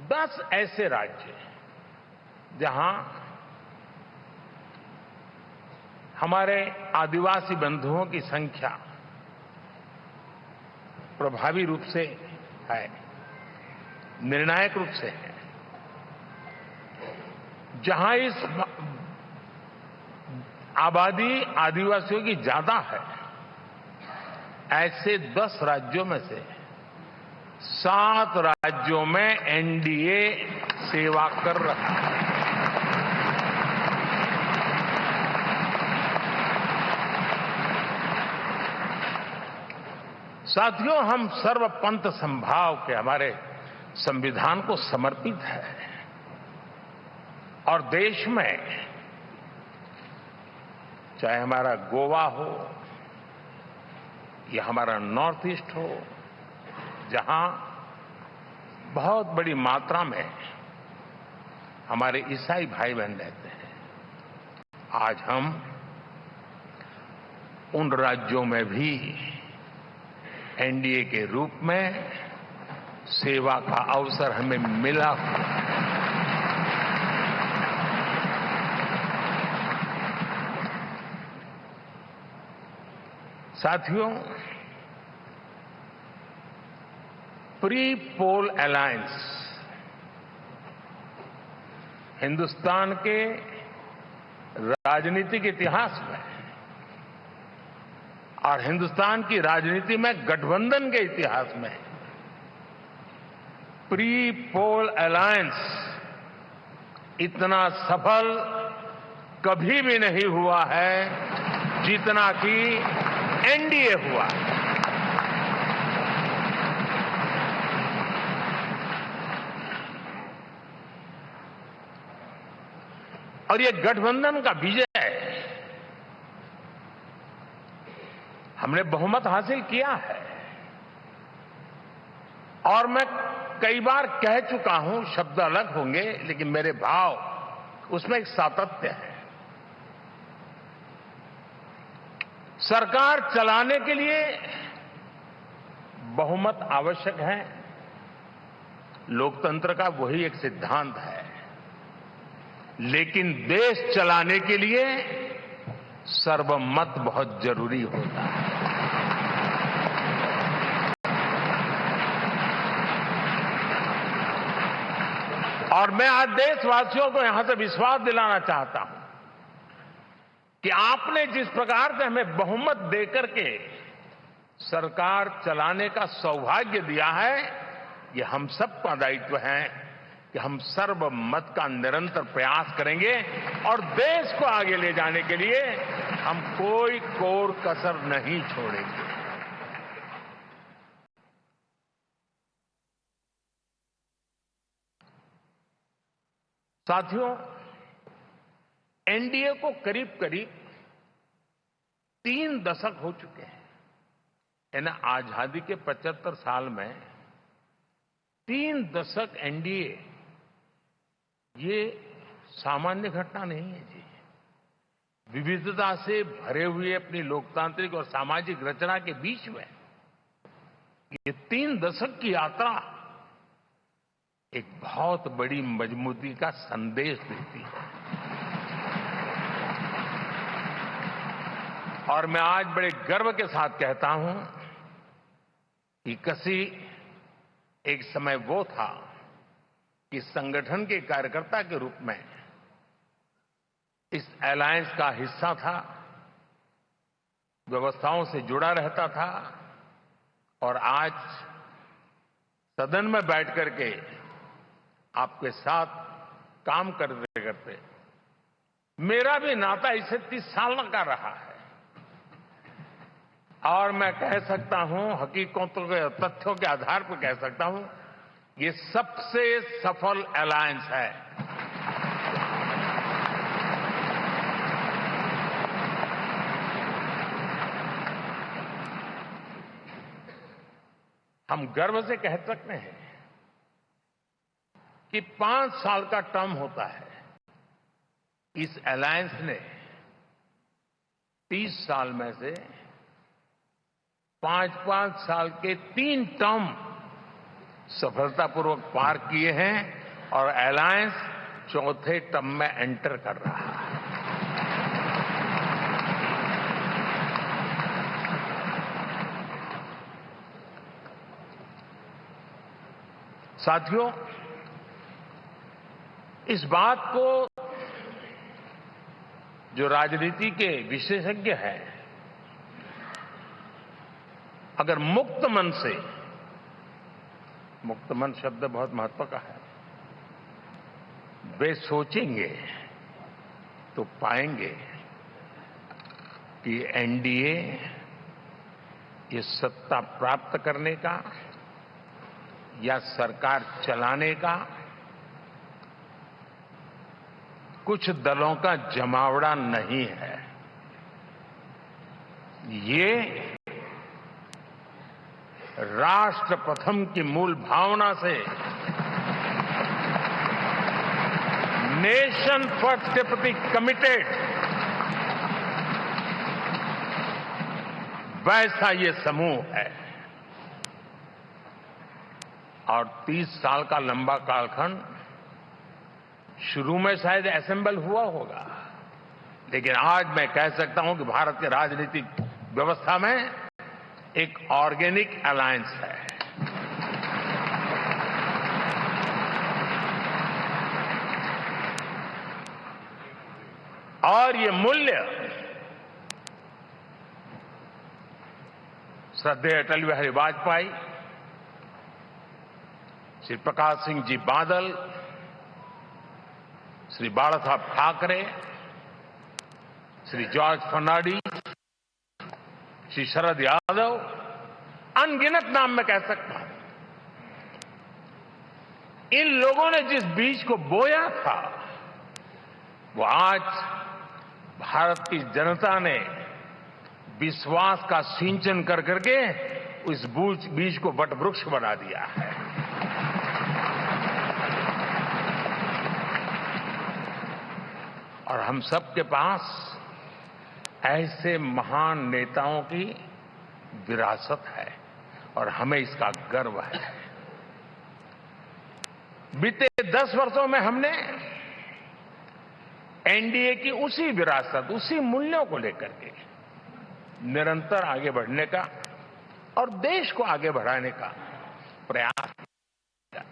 10 ऐसे राज्य जहां हमारे आदिवासी बंधुओं की संख्या प्रभावी रूप से है, निर्णायक रूप से है, जहां इस आबादी आदिवासियों की ज्यादा है। ऐसे 10 राज्यों में से 7 राज्यों में एनडीए सेवा कर रहा है। साथियों, हम सर्वपंथ संभाव के हमारे संविधान को समर्पित है और देश में चाहे हमारा गोवा हो या हमारा नॉर्थ ईस्ट हो, जहां बहुत बड़ी मात्रा में हमारे ईसाई भाई बहन रहते हैं, आज हम उन राज्यों में भी एनडीए के रूप में सेवा का अवसर हमें मिला। साथियों, प्री पोल अलायंस हिंदुस्तान के राजनीतिक इतिहास में और हिंदुस्तान की राजनीति में गठबंधन के इतिहास में प्री पोल अलायंस इतना सफल कभी भी नहीं हुआ है जितना कि एनडीए हुआ। और ये गठबंधन का विजय, हमने बहुमत हासिल किया है और मैं कई बार कह चुका हूं, शब्द अलग होंगे लेकिन मेरे भाव उसमें एक सातत्य है। सरकार चलाने के लिए बहुमत आवश्यक है, लोकतंत्र का वही एक सिद्धांत है, लेकिन देश चलाने के लिए सर्वमत बहुत जरूरी होता है। और मैं आज देशवासियों को यहां से विश्वास दिलाना चाहता हूं कि आपने जिस प्रकार से हमें बहुमत देकर के सरकार चलाने का सौभाग्य दिया है, ये हम सबका दायित्व है कि हम सर्वमत का निरंतर प्रयास करेंगे और देश को आगे ले जाने के लिए हम कोई कोर कसर नहीं छोड़ेंगे। साथियों, एनडीए को करीब करीब 3 दशक हो चुके हैं। यानी आजादी के 75 साल में 3 दशक एनडीए, ये सामान्य घटना नहीं है जी। विविधता से भरे हुए अपनी लोकतांत्रिक और सामाजिक रचना के बीच में ये 3 दशक की यात्रा एक बहुत बड़ी मजबूती का संदेश देती है। और मैं आज बड़े गर्व के साथ कहता हूं कि किसी एक समय वो था कि संगठन के कार्यकर्ता के रूप में इस अलायंस का हिस्सा था, व्यवस्थाओं से जुड़ा रहता था, और आज सदन में बैठ करके आपके साथ काम करते करते मेरा भी नाता इससे 30 साल का रहा है। और मैं कह सकता हूं, हकीकतों के तथ्यों के आधार पर कह सकता हूं, ये सबसे सफल अलायंस है। हम गर्व से कह सकते हैं कि 5 साल का टर्म होता है। इस अलायंस ने 30 साल में से 5-5 साल के 3 टर्म सफलतापूर्वक पार किए हैं और अलायंस 4थे टर्म में एंटर कर रहा है। साथियों, इस बात को जो राजनीति के विशेषज्ञ हैं, अगर मुक्त मन से, मुक्त मन शब्द बहुत महत्व का है, वे सोचेंगे तो पाएंगे कि एनडीए ये सत्ता प्राप्त करने का या सरकार चलाने का कुछ दलों का जमावड़ा नहीं है। ये राष्ट्र प्रथम की मूल भावना से नेशन फर्स्ट के प्रति कमिटेड वैसा ये समूह है। और 30 साल का लंबा कालखंड शुरू में शायद असेंबल हुआ होगा, लेकिन आज मैं कह सकता हूं कि भारत के राजनीतिक व्यवस्था में एक ऑर्गेनिक अलायंस है। और ये मूल्य श्रद्धेय अटल बिहारी वाजपेयी, श्री प्रकाश सिंह जी बादल, श्री बाला साहब ठाकरे, श्री जॉर्ज फर्नांडिस, श्री शरद यादव, अनगिनत नाम मैं कह सकता हूं। इन लोगों ने जिस बीज को बोया था, वो आज भारत की जनता ने विश्वास का सिंचन कर करके उस बीज को वटवृक्ष बना दिया है। और हम सबके पास ऐसे महान नेताओं की विरासत है और हमें इसका गर्व है। बीते 10 वर्षों में हमने एनडीए की उसी विरासत, उसी मूल्यों को लेकर के निरंतर आगे बढ़ने का और देश को आगे बढ़ाने का प्रयास किया।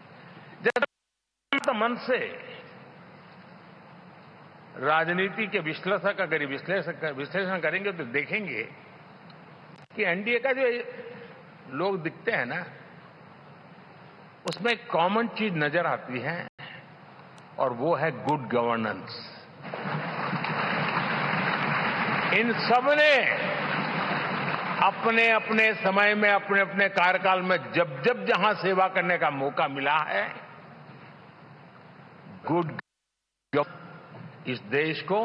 जब मन से राजनीति के विश्लेषक अगर विश्लेषण करेंगे तो देखेंगे कि एनडीए का जो लोग दिखते हैं ना, उसमें एक कॉमन चीज नजर आती है और वो है गुड गवर्नेंस। इन सब ने अपने अपने समय में, अपने अपने कार्यकाल में जब जब जहां सेवा करने का मौका मिला है, गुड इस देश को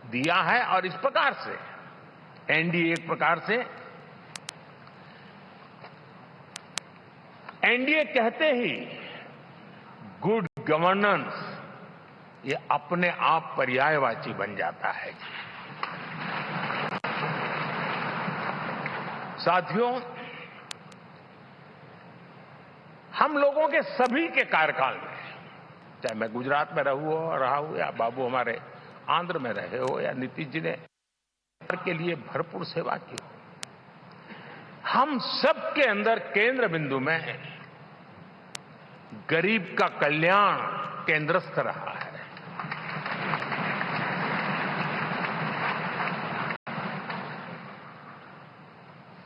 दिया है। और इस प्रकार से एनडीए एक प्रकार से, एनडीए कहते ही गुड गवर्नेंस ये अपने आप पर्यायवाची बन जाता है। साथियों, हम लोगों के सभी के कार्यकाल में, चाहे मैं गुजरात में रहा हूं या बाबू हमारे आंध्र में रहे हो या नीतीश जी ने के लिए भरपूर सेवा की हो, हम सबके अंदर केंद्र बिंदु में गरीब का कल्याण केंद्रस्थ रहा है।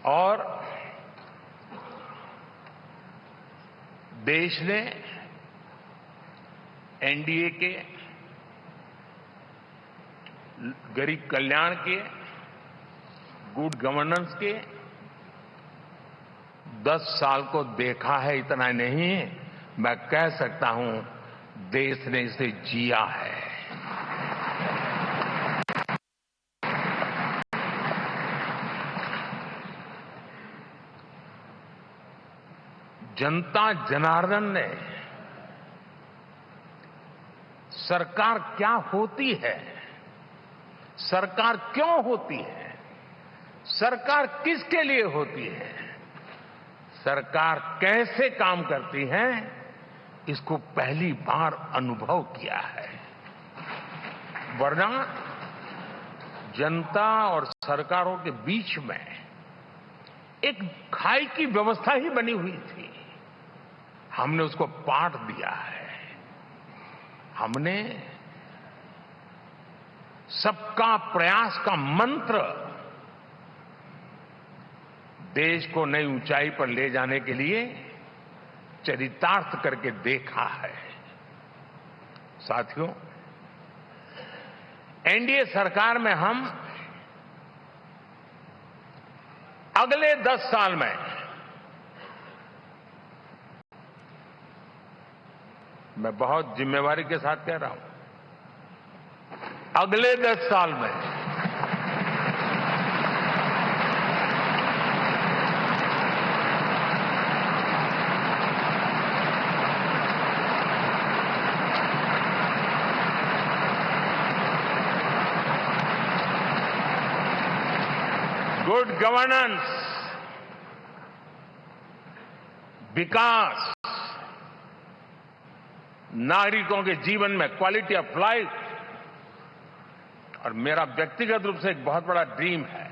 और देश ने एनडीए के गरीब कल्याण के, गुड गवर्नेंस के 10 साल को देखा है। इतना नहीं, मैं कह सकता हूं देश ने इसे जिया है। जनता जनार्दन ने सरकार क्या होती है, सरकार क्यों होती है, सरकार किसके लिए होती है, सरकार कैसे काम करती है, इसको पहली बार अनुभव किया है। वरना जनता और सरकारों के बीच में एक खाई की व्यवस्था ही बनी हुई थी। हमने उसको पाठ दिया है। हमने सबका प्रयास का मंत्र देश को नई ऊंचाई पर ले जाने के लिए चरितार्थ करके देखा है। साथियों, एनडीए सरकार में हम अगले 10 साल में मैं बहुत जिम्मेवारी के साथ कह रहा हूं, अगले 10 साल में गुड गवर्नेंस, विकास, नागरिकों के जीवन में क्वालिटी ऑफ लाइफ, और मेरा व्यक्तिगत रूप से एक बहुत बड़ा ड्रीम है,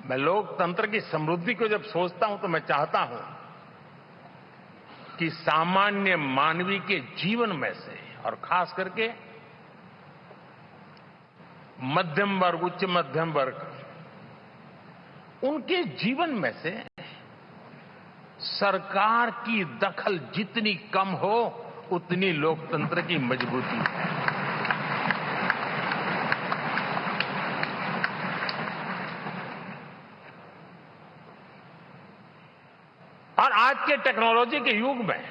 मैं लोकतंत्र की समृद्धि को जब सोचता हूं तो मैं चाहता हूं कि सामान्य मानवीय के जीवन में से, और खास करके मध्यम वर्ग, उच्च मध्यम वर्ग, उनके जीवन में से सरकार की दखल जितनी कम हो उतनी लोकतंत्र की मजबूती है। और आज के टेक्नोलॉजी के युग में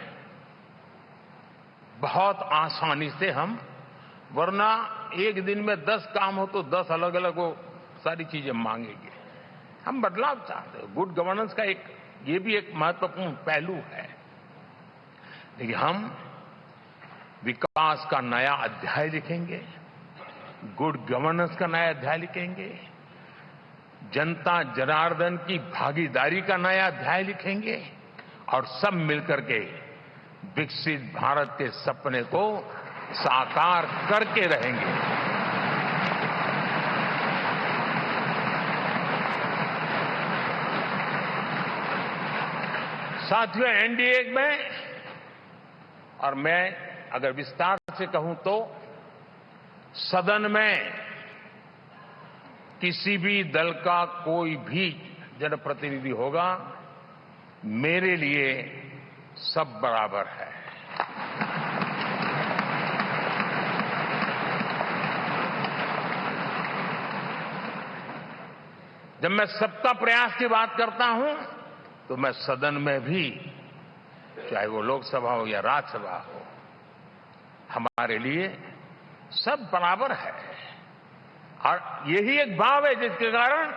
बहुत आसानी से हम, वरना एक दिन में 10 काम हो तो 10 अलग अलग वो सारी चीजें मांगेंगे। हम बदलाव चाहते हैं। गुड गवर्नेंस का ये भी एक महत्वपूर्ण पहलू है। लेकिन हम विकास का नया अध्याय लिखेंगे, गुड गवर्नेंस का नया अध्याय लिखेंगे, जनता जनार्दन की भागीदारी का नया अध्याय लिखेंगे, और सब मिलकर के विकसित भारत के सपने को साकार करके रहेंगे। साथियों, एनडीए में, और मैं अगर विस्तार से कहूं तो सदन में किसी भी दल का कोई भी जनप्रतिनिधि होगा, मेरे लिए सब बराबर है। जब मैं सबका प्रयास की बात करता हूं तो मैं सदन में भी, चाहे वो लोकसभा हो या राज्यसभा हो, हमारे लिए सब बराबर है। और यही एक भाव है जिसके कारण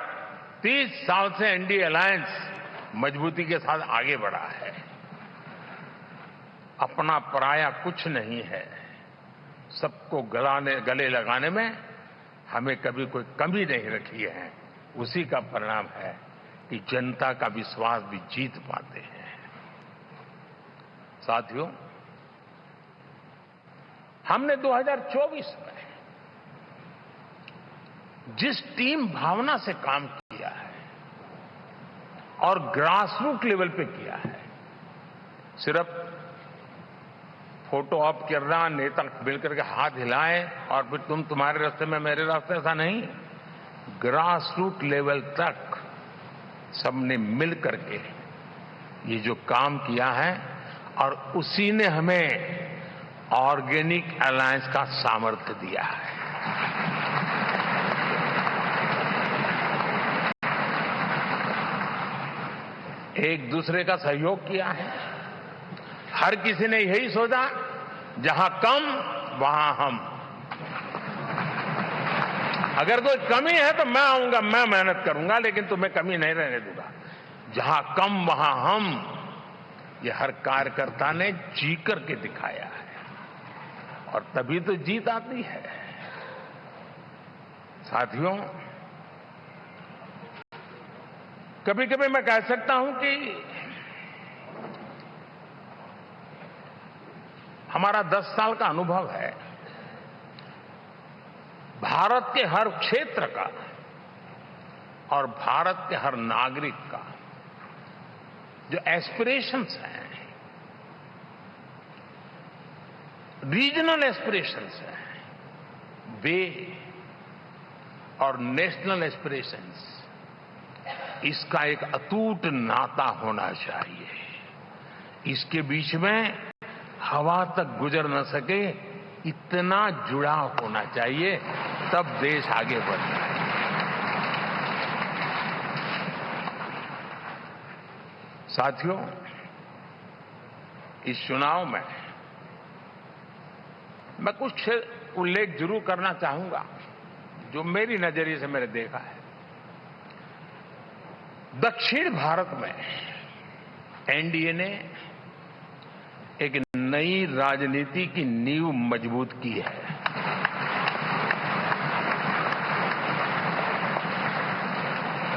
30 साल से एनडीए अलायंस मजबूती के साथ आगे बढ़ा है। अपना पराया कुछ नहीं है। सबको गले लगाने में हमें कभी कोई कमी नहीं रखी है। उसी का परिणाम है कि जनता का विश्वास भी जीत पाते हैं। साथियों, हमने 2024 में जिस टीम भावना से काम किया है और ग्रासरूट लेवल पे किया है, सिर्फ फोटो ऑप करना, नेता मिलकर के हाथ हिलाएं और फिर तुम्हारे रास्ते में मेरे रास्ते, ऐसा नहीं। ग्रासरूट लेवल तक सबने मिल करके ये जो काम किया है और उसी ने हमें ऑर्गेनिक अलायंस का सामर्थ्य दिया है। एक दूसरे का सहयोग किया है। हर किसी ने यही सोचा, जहां कम वहां हम। अगर कोई कमी है तो मैं आऊंगा, मैं मेहनत करूंगा, लेकिन तुम्हें कमी नहीं रहने दूंगा। जहां कम वहां हम, ये हर कार्यकर्ता ने जी करके दिखाया है और तभी तो जीत आती है। साथियों, कभी कभी मैं कह सकता हूं कि हमारा 10 साल का अनुभव है भारत के हर क्षेत्र का और भारत के हर नागरिक का जो एस्पिरेशंस हैं, रीजनल एस्पिरेशंस हैं, वे और नेशनल एस्पिरेशंस, इसका एक अटूट नाता होना चाहिए। इसके बीच में हवा तक गुजर न सके, इतना जुड़ाव होना चाहिए, तब देश आगे बढ़ता है। साथियों, इस चुनाव में मैं कुछ उल्लेख जरूर करना चाहूंगा जो मेरी नजरिए से मैंने देखा है। दक्षिण भारत में एनडीए ने एक नई राजनीति की नींव मजबूत की है।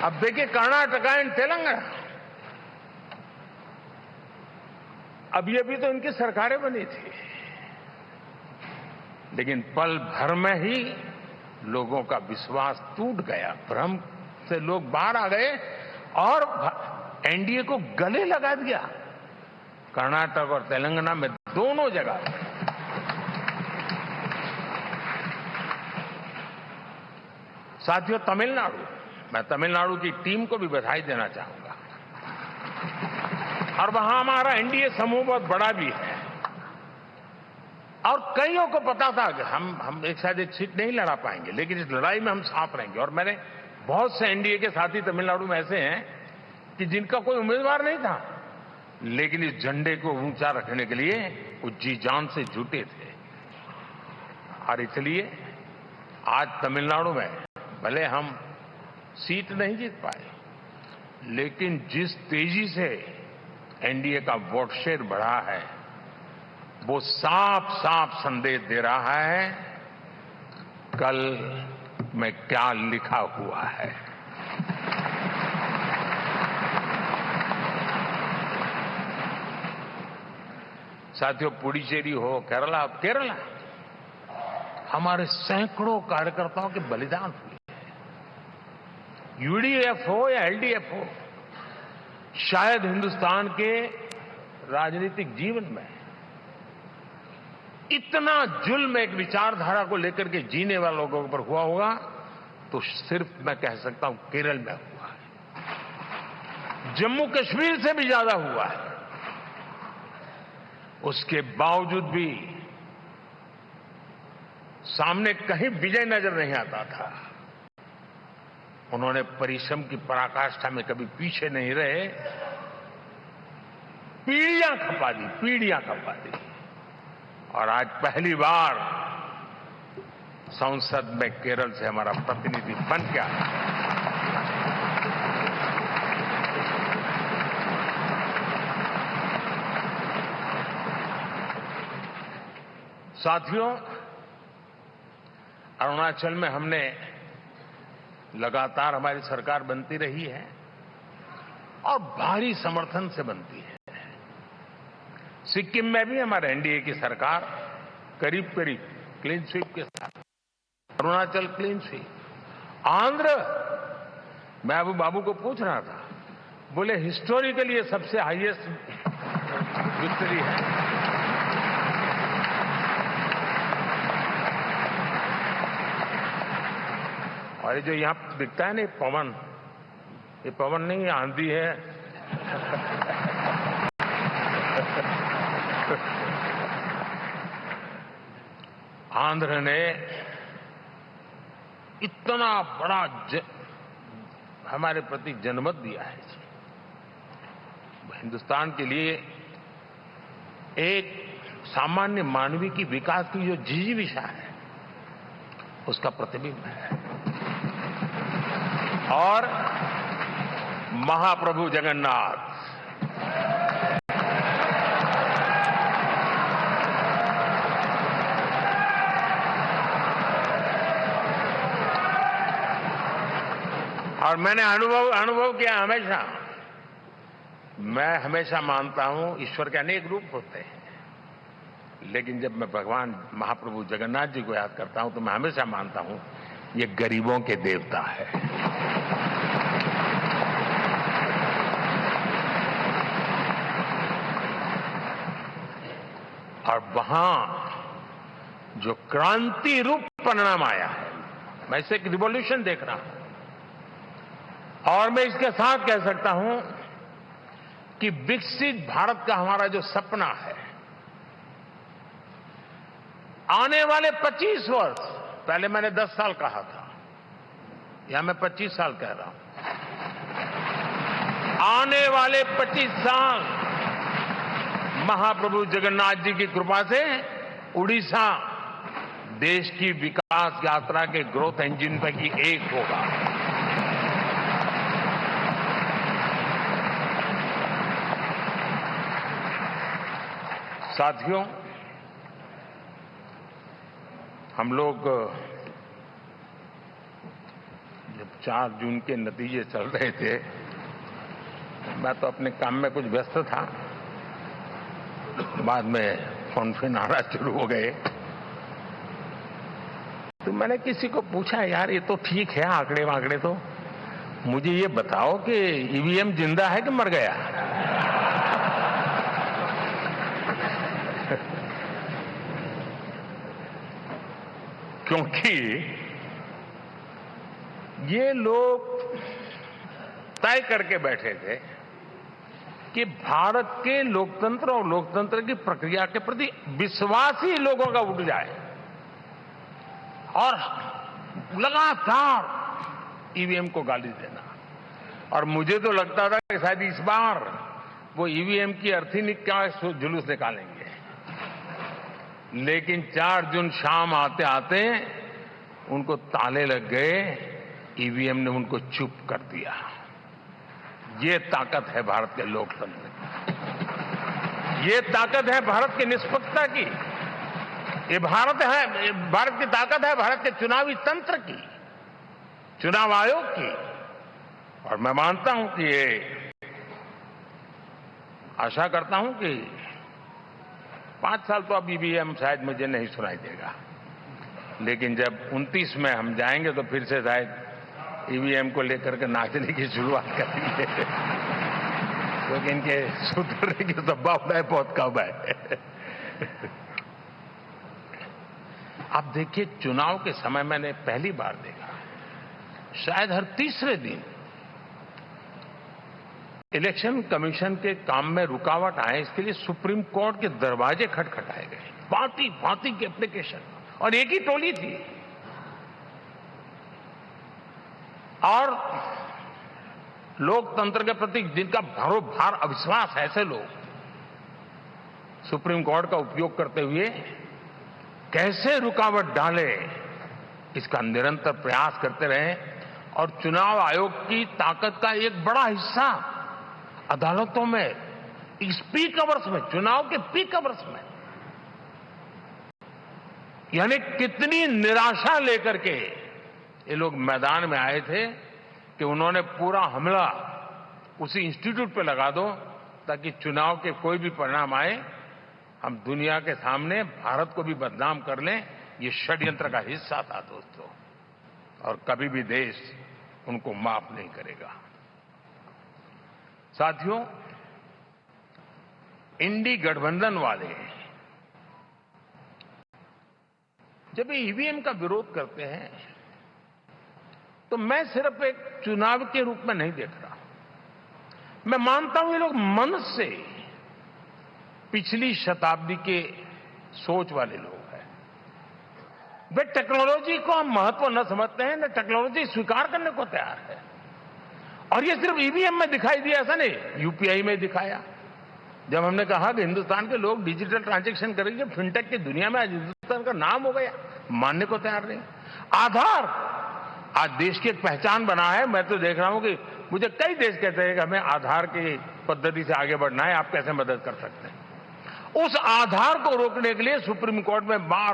अब देखिए, कर्नाटक एंड तेलंगाना, अभी अभी तो इनकी सरकारें बनी थी, लेकिन पल भर में ही लोगों का विश्वास टूट गया, भ्रम से लोग बाहर आ गए और एनडीए को गले लगा दिया। कर्नाटक और तेलंगाना में दोनों जगह साथियों, तमिलनाडु, मैं तमिलनाडु की टीम को भी बधाई देना चाहूंगा और वहां हमारा एनडीए समूह बहुत बड़ा भी है और कईयों को पता था कि हम एक साथ एक सीट नहीं लड़ा पाएंगे, लेकिन इस लड़ाई में हम साथ रहेंगे। और मैंने बहुत से एनडीए के साथी तमिलनाडु में ऐसे हैं कि जिनका कोई उम्मीदवार नहीं था, लेकिन इस झंडे को ऊंचा रखने के लिए वो जी जान से जुटे थे। और इसलिए आज तमिलनाडु में भले हम सीट नहीं जीत पाए, लेकिन जिस तेजी से एनडीए का वोट शेयर बढ़ा है, वो साफ साफ संदेश दे रहा है कल में क्या लिखा हुआ है। साथियों, पुडुचेरी हो, केरला, हमारे सैकड़ों कार्यकर्ताओं के बलिदान हुए। यूडीएफ हो या एलडीएफ हो, शायद हिंदुस्तान के राजनीतिक जीवन में इतना जुल्म एक विचारधारा को लेकर के जीने वाले लोगों पर हुआ होगा तो सिर्फ मैं कह सकता हूं केरल में हुआ है। जम्मू कश्मीर से भी ज्यादा हुआ है। उसके बावजूद भी सामने कहीं विजय नजर नहीं आता था। उन्होंने परिश्रम की पराकाष्ठा में कभी पीछे नहीं रहे, पीढ़ियां खपा दी और आज पहली बार संसद में केरल से हमारा प्रतिनिधि बन के आया। साथियों, अरुणाचल में हमने लगातार, हमारी सरकार बनती रही है और भारी समर्थन से बनती है। सिक्किम में भी हमारे एनडीए की सरकार करीब करीब क्लीन स्वीप के साथ, अरुणाचल क्लीन स्वीप, आंध्र, मैं अबू बाबू को पूछ रहा था, बोले हिस्टोरिकली ये सबसे हाईएस्ट विक्ट्री है। और ये जो यहां दिखता है ना पवन, ये पवन नहीं, ये आंधी है। आंध्र ने इतना बड़ा हमारे प्रति जनमत दिया है। हिंदुस्तान के लिए एक सामान्य मानवीय की विकास की जो जिजीविषा है उसका प्रतिबिंब है। और महाप्रभु जगन्नाथ और मैंने अनुभव किया हमेशा, मैं हमेशा मानता हूं ईश्वर के अनेक रूप होते हैं, लेकिन जब मैं भगवान महाप्रभु जगन्नाथ जी को याद करता हूं तो मैं हमेशा मानता हूं ये गरीबों के देवता है। और वहां जो क्रांति रूप परिणाम आया है, मैं इसे एक रिवॉल्यूशन देख रहा हूं। और मैं इसके साथ कह सकता हूं कि विकसित भारत का हमारा जो सपना है, आने वाले 25 वर्ष, पहले मैंने 10 साल कहा था, या मैं 25 साल कह रहा हूं, आने वाले 25 साल महाप्रभु जगन्नाथ जी की कृपा से उड़ीसा देश की विकास यात्रा के ग्रोथ इंजन पैकी एक होगा। साथियों, हम लोग जब 4 जून के नतीजे चल रहे थे, मैं तो अपने काम में कुछ व्यस्त था, बाद में फोन आना शुरू हो गए, तो मैंने किसी को पूछा, यार ये तो ठीक है आंकड़े वांकड़े, तो मुझे ये बताओ कि ईवीएम जिंदा है कि मर गया? क्योंकि ये लोग तय करके बैठे थे कि भारत के लोकतंत्र और लोकतंत्र की प्रक्रिया के प्रति विश्वास ही लोगों का उठ जाए, और लगातार ईवीएम को गाली देना। और मुझे तो लगता था कि शायद इस बार वो ईवीएम की अर्थी क्या जुलूस निकालेंगे, लेकिन 4 जून शाम आते आते उनको ताले लग गए, ईवीएम ने उनको चुप कर दिया। ये ताकत है भारत के लोकतंत्र की, ये ताकत है भारत की निष्पक्षता की, ये भारत की ताकत है भारत के चुनावी तंत्र की, चुनाव आयोग की। और मैं मानता हूं कि ये, आशा करता हूं कि 5 साल तो अब ईवीएम शायद मुझे नहीं सुनाई देगा, लेकिन जब 29 में हम जाएंगे तो फिर से शायद ईवीएम को लेकर के नाचने की शुरुआत करेंगे, क्योंकि इनके सुधरने की संभावना बहुत कम है। आप देखिए, चुनाव के समय मैंने पहली बार देखा, शायद हर तीसरे दिन इलेक्शन कमीशन के काम में रुकावट आए, इसके लिए सुप्रीम कोर्ट के दरवाजे खटखटाए गए, भांति भांति की एप्लीकेशन, और एक ही टोली थी। और लोकतंत्र के प्रति जिनका भरोभार अविश्वास है, ऐसे लोग सुप्रीम कोर्ट का उपयोग करते हुए कैसे रुकावट डाले, इसका निरंतर प्रयास करते रहे। और चुनाव आयोग की ताकत का एक बड़ा हिस्सा अदालतों में इस पीक अवर्स में, चुनाव के पीक अवर्स में, यानी कितनी निराशा लेकर के ये लोग मैदान में आए थे कि उन्होंने पूरा हमला उसी इंस्टीट्यूट पे लगा दो ताकि चुनाव के कोई भी परिणाम आए हम दुनिया के सामने भारत को भी बदनाम कर लें। ये षड्यंत्र का हिस्सा था दोस्तों, और कभी भी देश उनको माफ नहीं करेगा। साथियों, इंडी गठबंधन वाले जब ईवीएम का विरोध करते हैं तो मैं सिर्फ एक चुनाव के रूप में नहीं देख रहा। मैं मानता हूं ये लोग मन से पिछली शताब्दी के सोच वाले लोग हैं। वे टेक्नोलॉजी को हम महत्व न समझते हैं, न टेक्नोलॉजी स्वीकार करने को तैयार है। और ये सिर्फ ईवीएम में दिखाई दिया ऐसा नहीं, यूपीआई में दिखाया। जब हमने कहा कि हिंदुस्तान के लोग डिजिटल ट्रांजैक्शन करेंगे, फिनटेक की दुनिया में आज हिंदुस्तान का नाम हो गया, मानने को तैयार नहीं। आधार आज देश की एक पहचान बना है। मैं तो देख रहा हूं कि मुझे कई देश कहते हैं कि हमें आधार की पद्धति से आगे बढ़ना है, आप कैसे मदद कर सकते हैं। उस आधार को रोकने के लिए सुप्रीम कोर्ट में बार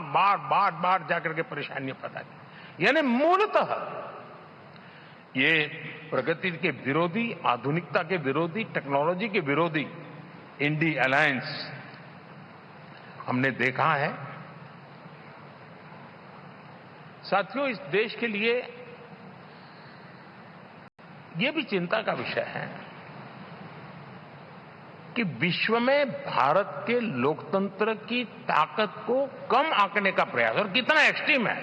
बार जाकर के परेशानियां पैदा की। यानी मूलतः ये प्रगति के विरोधी, आधुनिकता के विरोधी, टेक्नोलॉजी के विरोधी इंडी अलायंस हमने देखा है। साथियों, इस देश के लिए ये भी चिंता का विषय है कि विश्व में भारत के लोकतंत्र की ताकत को कम आंकने का प्रयास, और कितना एक्सट्रीम है।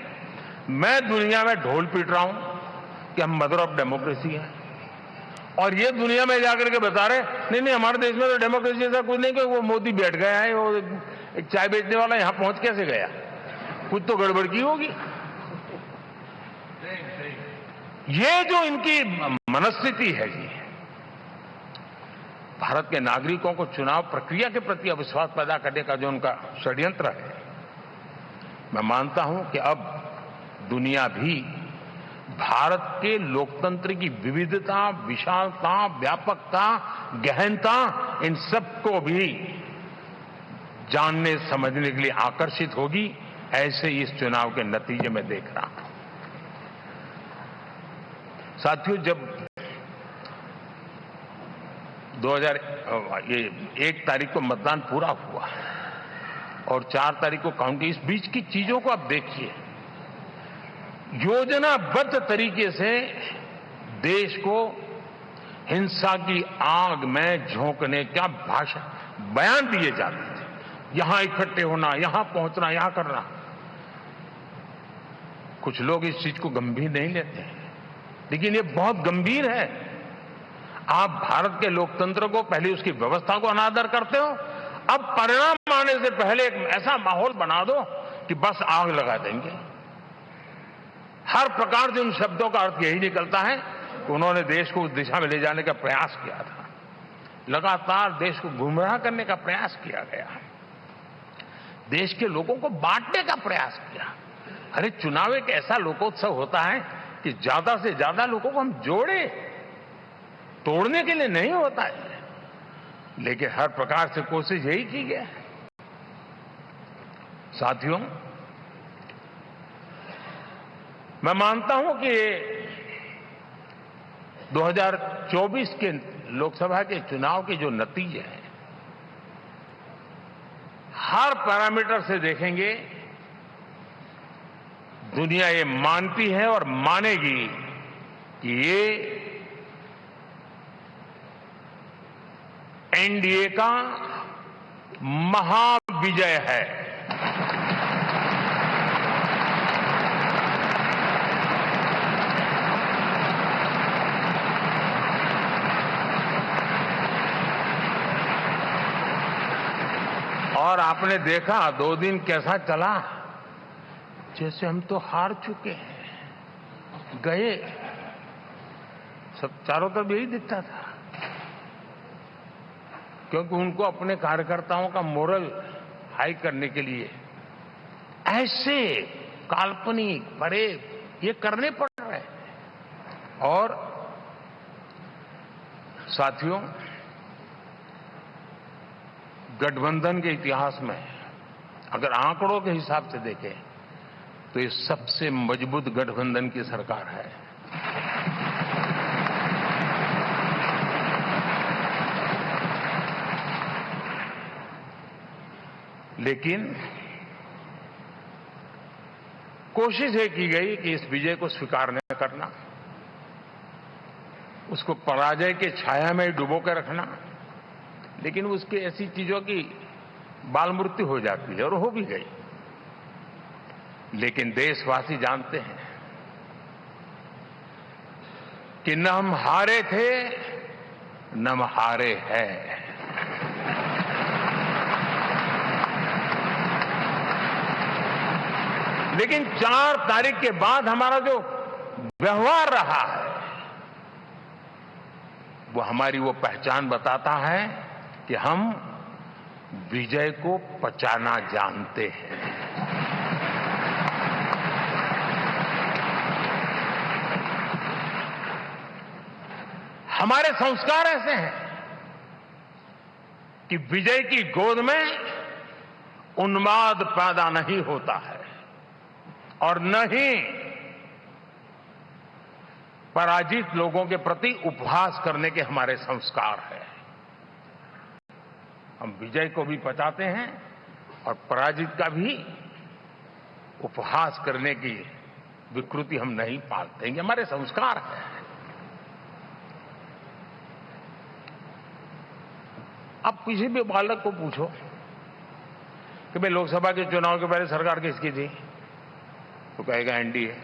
मैं दुनिया में ढोल पीट रहा हूं कि हम मदर ऑफ डेमोक्रेसी है, और ये दुनिया में जाकर के बता रहे नहीं हमारे देश में तो डेमोक्रेसी ऐसा कुछ नहीं, कि वो मोदी बैठ गया है, वो एक चाय बेचने वाला यहां पहुंच कैसे गया, कुछ तो गड़बड़ की होगी। ये जो इनकी मनस्थिति है जी, भारत के नागरिकों को चुनाव प्रक्रिया के प्रति अविश्वास पैदा करने का जो उनका षड्यंत्र है, मैं मानता हूं कि अब दुनिया भी भारत के लोकतंत्र की विविधता, विशालता, व्यापकता, गहनता, इन सबको भी जानने समझने के लिए आकर्षित होगी। ऐसे इस चुनाव के नतीजे में देख रहा हूं। साथियों, जब 1 तारीख को मतदान पूरा हुआ और 4 तारीख को काउंटिंग, इस बीच की चीजों को आप देखिए। योजनाबद्ध तरीके से देश को हिंसा की आग में झोंकने का बयान दिए जाते थे। यहां इकट्ठे होना, यहां पहुंचना, यहां करना। कुछ लोग इस चीज को गंभीर नहीं लेते हैं, लेकिन ये बहुत गंभीर है। आप भारत के लोकतंत्र को, पहले उसकी व्यवस्था को अनादर करते हो, अब परिणाम आने से पहले एक ऐसा माहौल बना दो कि बस आग लगा देंगे। हर प्रकार से उन शब्दों का अर्थ यही निकलता है कि उन्होंने देश को उस दिशा में ले जाने का प्रयास किया था। लगातार देश को गुमराह करने का प्रयास किया गया, देश के लोगों को बांटने का प्रयास किया। अरे चुनाव एक ऐसा लोकोत्सव होता है कि ज्यादा से ज्यादा लोगों को हम जोड़े, तोड़ने के लिए नहीं होता है। लेकिन हर प्रकार से कोशिश यही की गई है। साथियों, मैं मानता हूं कि 2024 के लोकसभा के चुनाव के जो नतीजे हैं, हर पैरामीटर से देखेंगे, दुनिया ये मानती है और मानेगी कि ये एनडीए का महाविजय है। और आपने देखा 2 दिन कैसा चला, जैसे हम तो हार चुके हैं, गए। सब चारों तरफ यही दिखता था, क्योंकि उनको अपने कार्यकर्ताओं का मोरल हाई करने के लिए ऐसे काल्पनिक परेड ये करने पड़ रहे हैं। और साथियों, गठबंधन के इतिहास में अगर आंकड़ों के हिसाब से देखें तो ये सबसे मजबूत गठबंधन की सरकार है। लेकिन कोशिश ये की गई कि इस विजय को स्वीकार न करना, उसको पराजय के छाया में डुबो के रखना, लेकिन उसकी ऐसी चीजों की बाल मृत्यु हो जाती है और हो भी गई। लेकिन देशवासी जानते हैं कि न हम हारे थे न हम हारे हैं। लेकिन 4 तारीख के बाद हमारा जो व्यवहार रहा है वो हमारी वो पहचान बताता है कि हम विजय को पचाना जानते हैं। हमारे संस्कार ऐसे हैं कि विजय की गोद में उन्माद पैदा नहीं होता है और न ही पराजित लोगों के प्रति उपहास करने के हमारे संस्कार है। हम विजय को भी पचाते हैं और पराजित का भी उपहास करने की विकृति हम नहीं पालते। ये हमारे संस्कार है। अब किसी भी बालक को पूछो कि भाई लोकसभा के चुनाव के पहले सरकार किसकी थी, तो कहेगा एनडीए।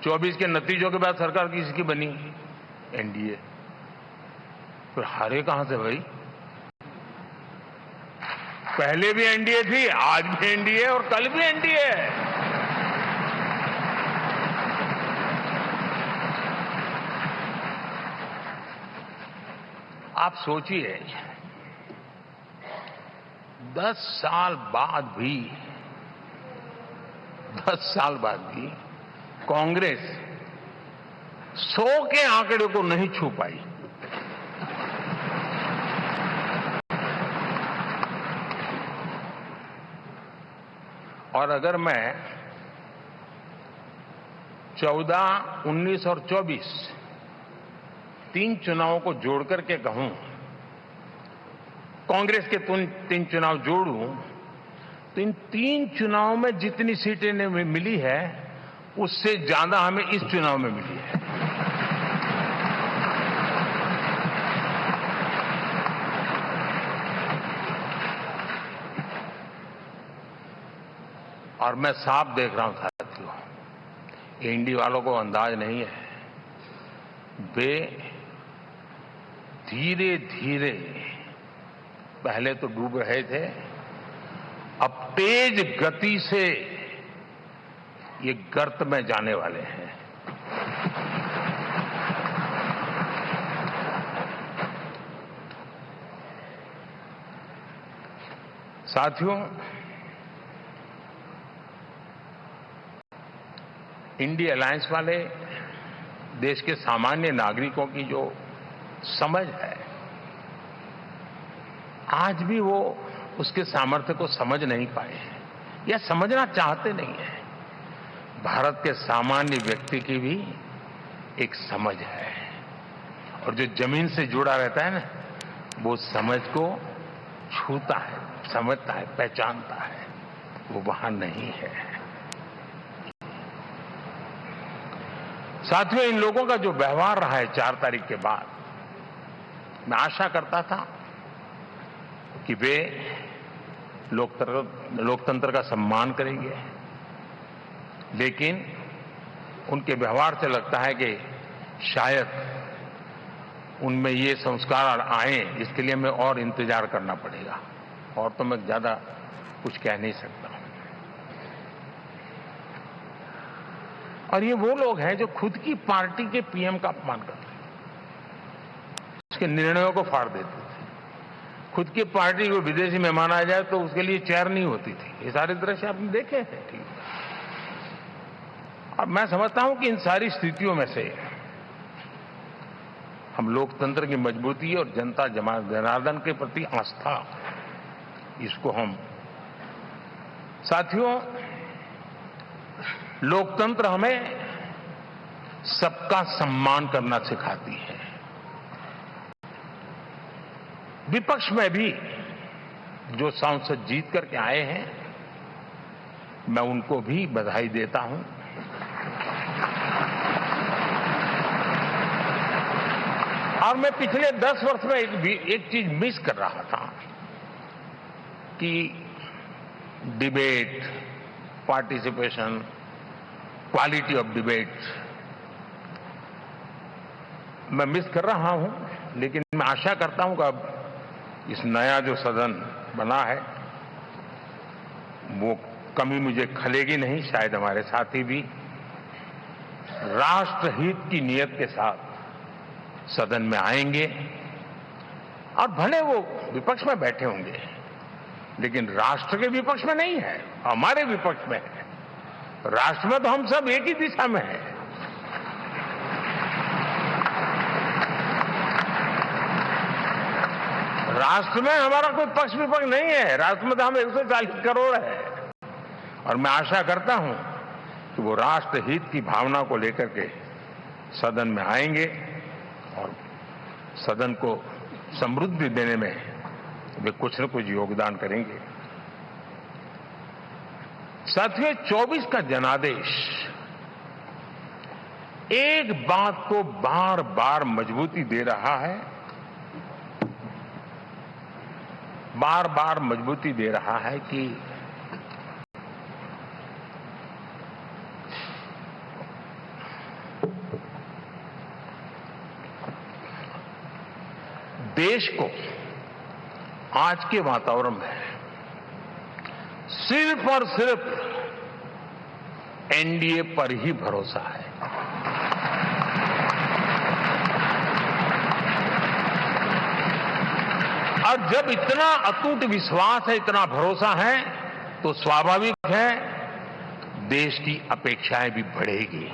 24 के नतीजों के बाद सरकार किसकी बनी, एनडीए। फिर हारे कहां से भाई? पहले भी एनडीए थी, आज भी एनडीए और कल भी एनडीए है। आप सोचिए 10 साल बाद भी कांग्रेस 100 के आंकड़े को नहीं छू पाई। और अगर मैं 14, 19 और 24 3 चुनावों को जोड़ करके कहूं, कांग्रेस के 3 चुनाव जोड़ूं, तो इन 3 चुनावों में जितनी सीटें मिली है उससे ज्यादा हमें इस चुनाव में मिली है। और मैं साफ देख रहा हूं साथियों, एनडीए वालों को अंदाज नहीं है। वे धीरे धीरे पहले तो डूब रहे थे, अब तेज गति से ये गर्त में जाने वाले हैं। साथियों, इंडिया अलायंस वाले देश के सामान्य नागरिकों की जो समझ है, आज भी वो उसके सामर्थ्य को समझ नहीं पाए हैं या समझना चाहते नहीं है। भारत के सामान्य व्यक्ति की भी एक समझ है और जो जमीन से जुड़ा रहता है ना, वो समझ को छूता है, समझता है, पहचानता है, वो वहां नहीं है। साथियों, इन लोगों का जो व्यवहार रहा है 4 तारीख के बाद, मैं आशा करता था कि वे लोकतंत्र का सम्मान करेंगे, लेकिन उनके व्यवहार से लगता है कि शायद उनमें ये संस्कार आए, इसके लिए हमें और इंतजार करना पड़ेगा। और तो मैं ज्यादा कुछ कह नहीं सकता। और ये वो लोग हैं जो खुद की पार्टी के पीएम का अपमान करते हैं, उसके निर्णयों को फाड़ देते थे। खुद की पार्टी को विदेशी मेहमान आ जाए तो उसके लिए चेयर नहीं होती थी। ये सारे दृश्य आपने देखे हैं, ठीक। और मैं समझता हूं कि इन सारी स्थितियों में से हम लोकतंत्र की मजबूती और जनता जनार्दन के प्रति आस्था, इसको हम, साथियों, लोकतंत्र हमें सबका सम्मान करना सिखाती है। विपक्ष में भी जो सांसद जीत करके आए हैं, मैं उनको भी बधाई देता हूं। और मैं पिछले 10 वर्ष में एक चीज मिस कर रहा था कि debate, participation, quality of debate मैं मिस कर रहा हूं, लेकिन मैं आशा करता हूं कि अब इस नया जो सदन बना है वो कमी मुझे खलेगी नहीं। शायद हमारे साथी भी राष्ट्रहित की नीयत के साथ सदन में आएंगे और भले वो विपक्ष में बैठे होंगे, लेकिन राष्ट्र के विपक्ष में नहीं है, हमारे विपक्ष में है। राष्ट्र में तो हम सब एक ही दिशा में हैं। राष्ट्र में हमारा कोई पक्ष विपक्ष नहीं है, राष्ट्र में तो हम 140 करोड़ है। और मैं आशा करता हूं कि वो राष्ट्र हित की भावना को लेकर के सदन में आएंगे और सदन को समृद्धि देने में वे कुछ न कुछ योगदान करेंगे। साथियों, 24 का जनादेश एक बात को बार बार मजबूती दे रहा है, बार बार मजबूती दे रहा है कि देश को आज के वातावरण में सिर्फ और सिर्फ एनडीए पर ही भरोसा है। और जब इतना अटूट विश्वास है, इतना भरोसा है, तो स्वाभाविक है देश की अपेक्षाएं भी बढ़ेगी।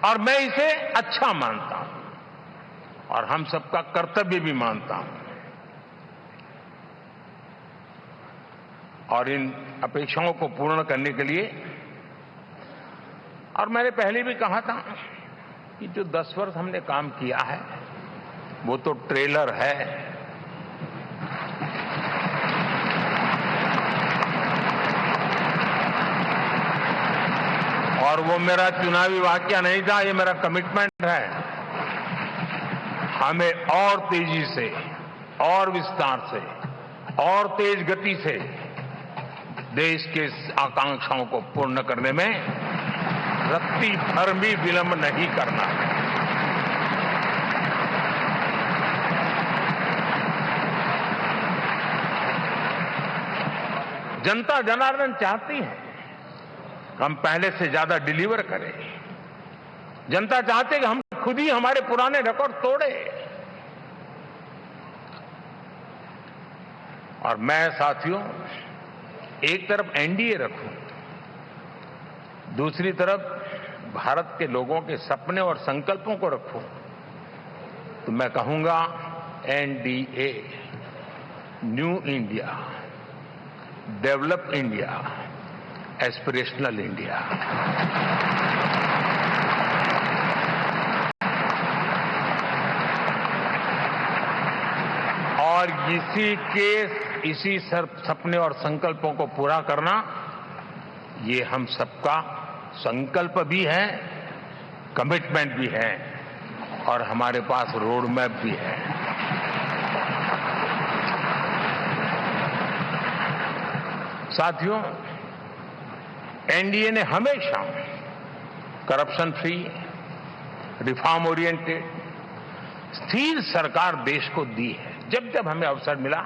और मैं इसे अच्छा मानता हूं और हम सबका कर्तव्य भी मानता हूं। और इन अपेक्षाओं को पूर्ण करने के लिए, और मैंने पहले भी कहा था कि जो 10 वर्ष हमने काम किया है वो तो ट्रेलर है। और वो मेरा चुनावी वाक्य नहीं था, ये मेरा कमिटमेंट है। हमें और तेजी से, और विस्तार से, और तेज गति से देश के आकांक्षाओं को पूर्ण करने में रत्ती भर भी विलंब नहीं करना है। जनता जनार्दन चाहती है हम पहले से ज्यादा डिलीवर करें। जनता चाहती है कि हम खुद ही हमारे पुराने रिकॉर्ड तोड़े। और मैं साथियों एक तरफ एनडीए रखूं, दूसरी तरफ भारत के लोगों के सपने और संकल्पों को रखूं, तो मैं कहूंगा NDA, new India, develop India, aspirational India. और इसी सपने और संकल्पों को पूरा करना, ये हम सबका संकल्प भी है, कमिटमेंट भी है, और हमारे पास रोड मैप भी है। साथियों, एनडीए ने हमेशा करप्शन फ्री, रिफॉर्म ओरिएंटेड, स्थिर सरकार देश को दी है। जब जब हमें अवसर मिला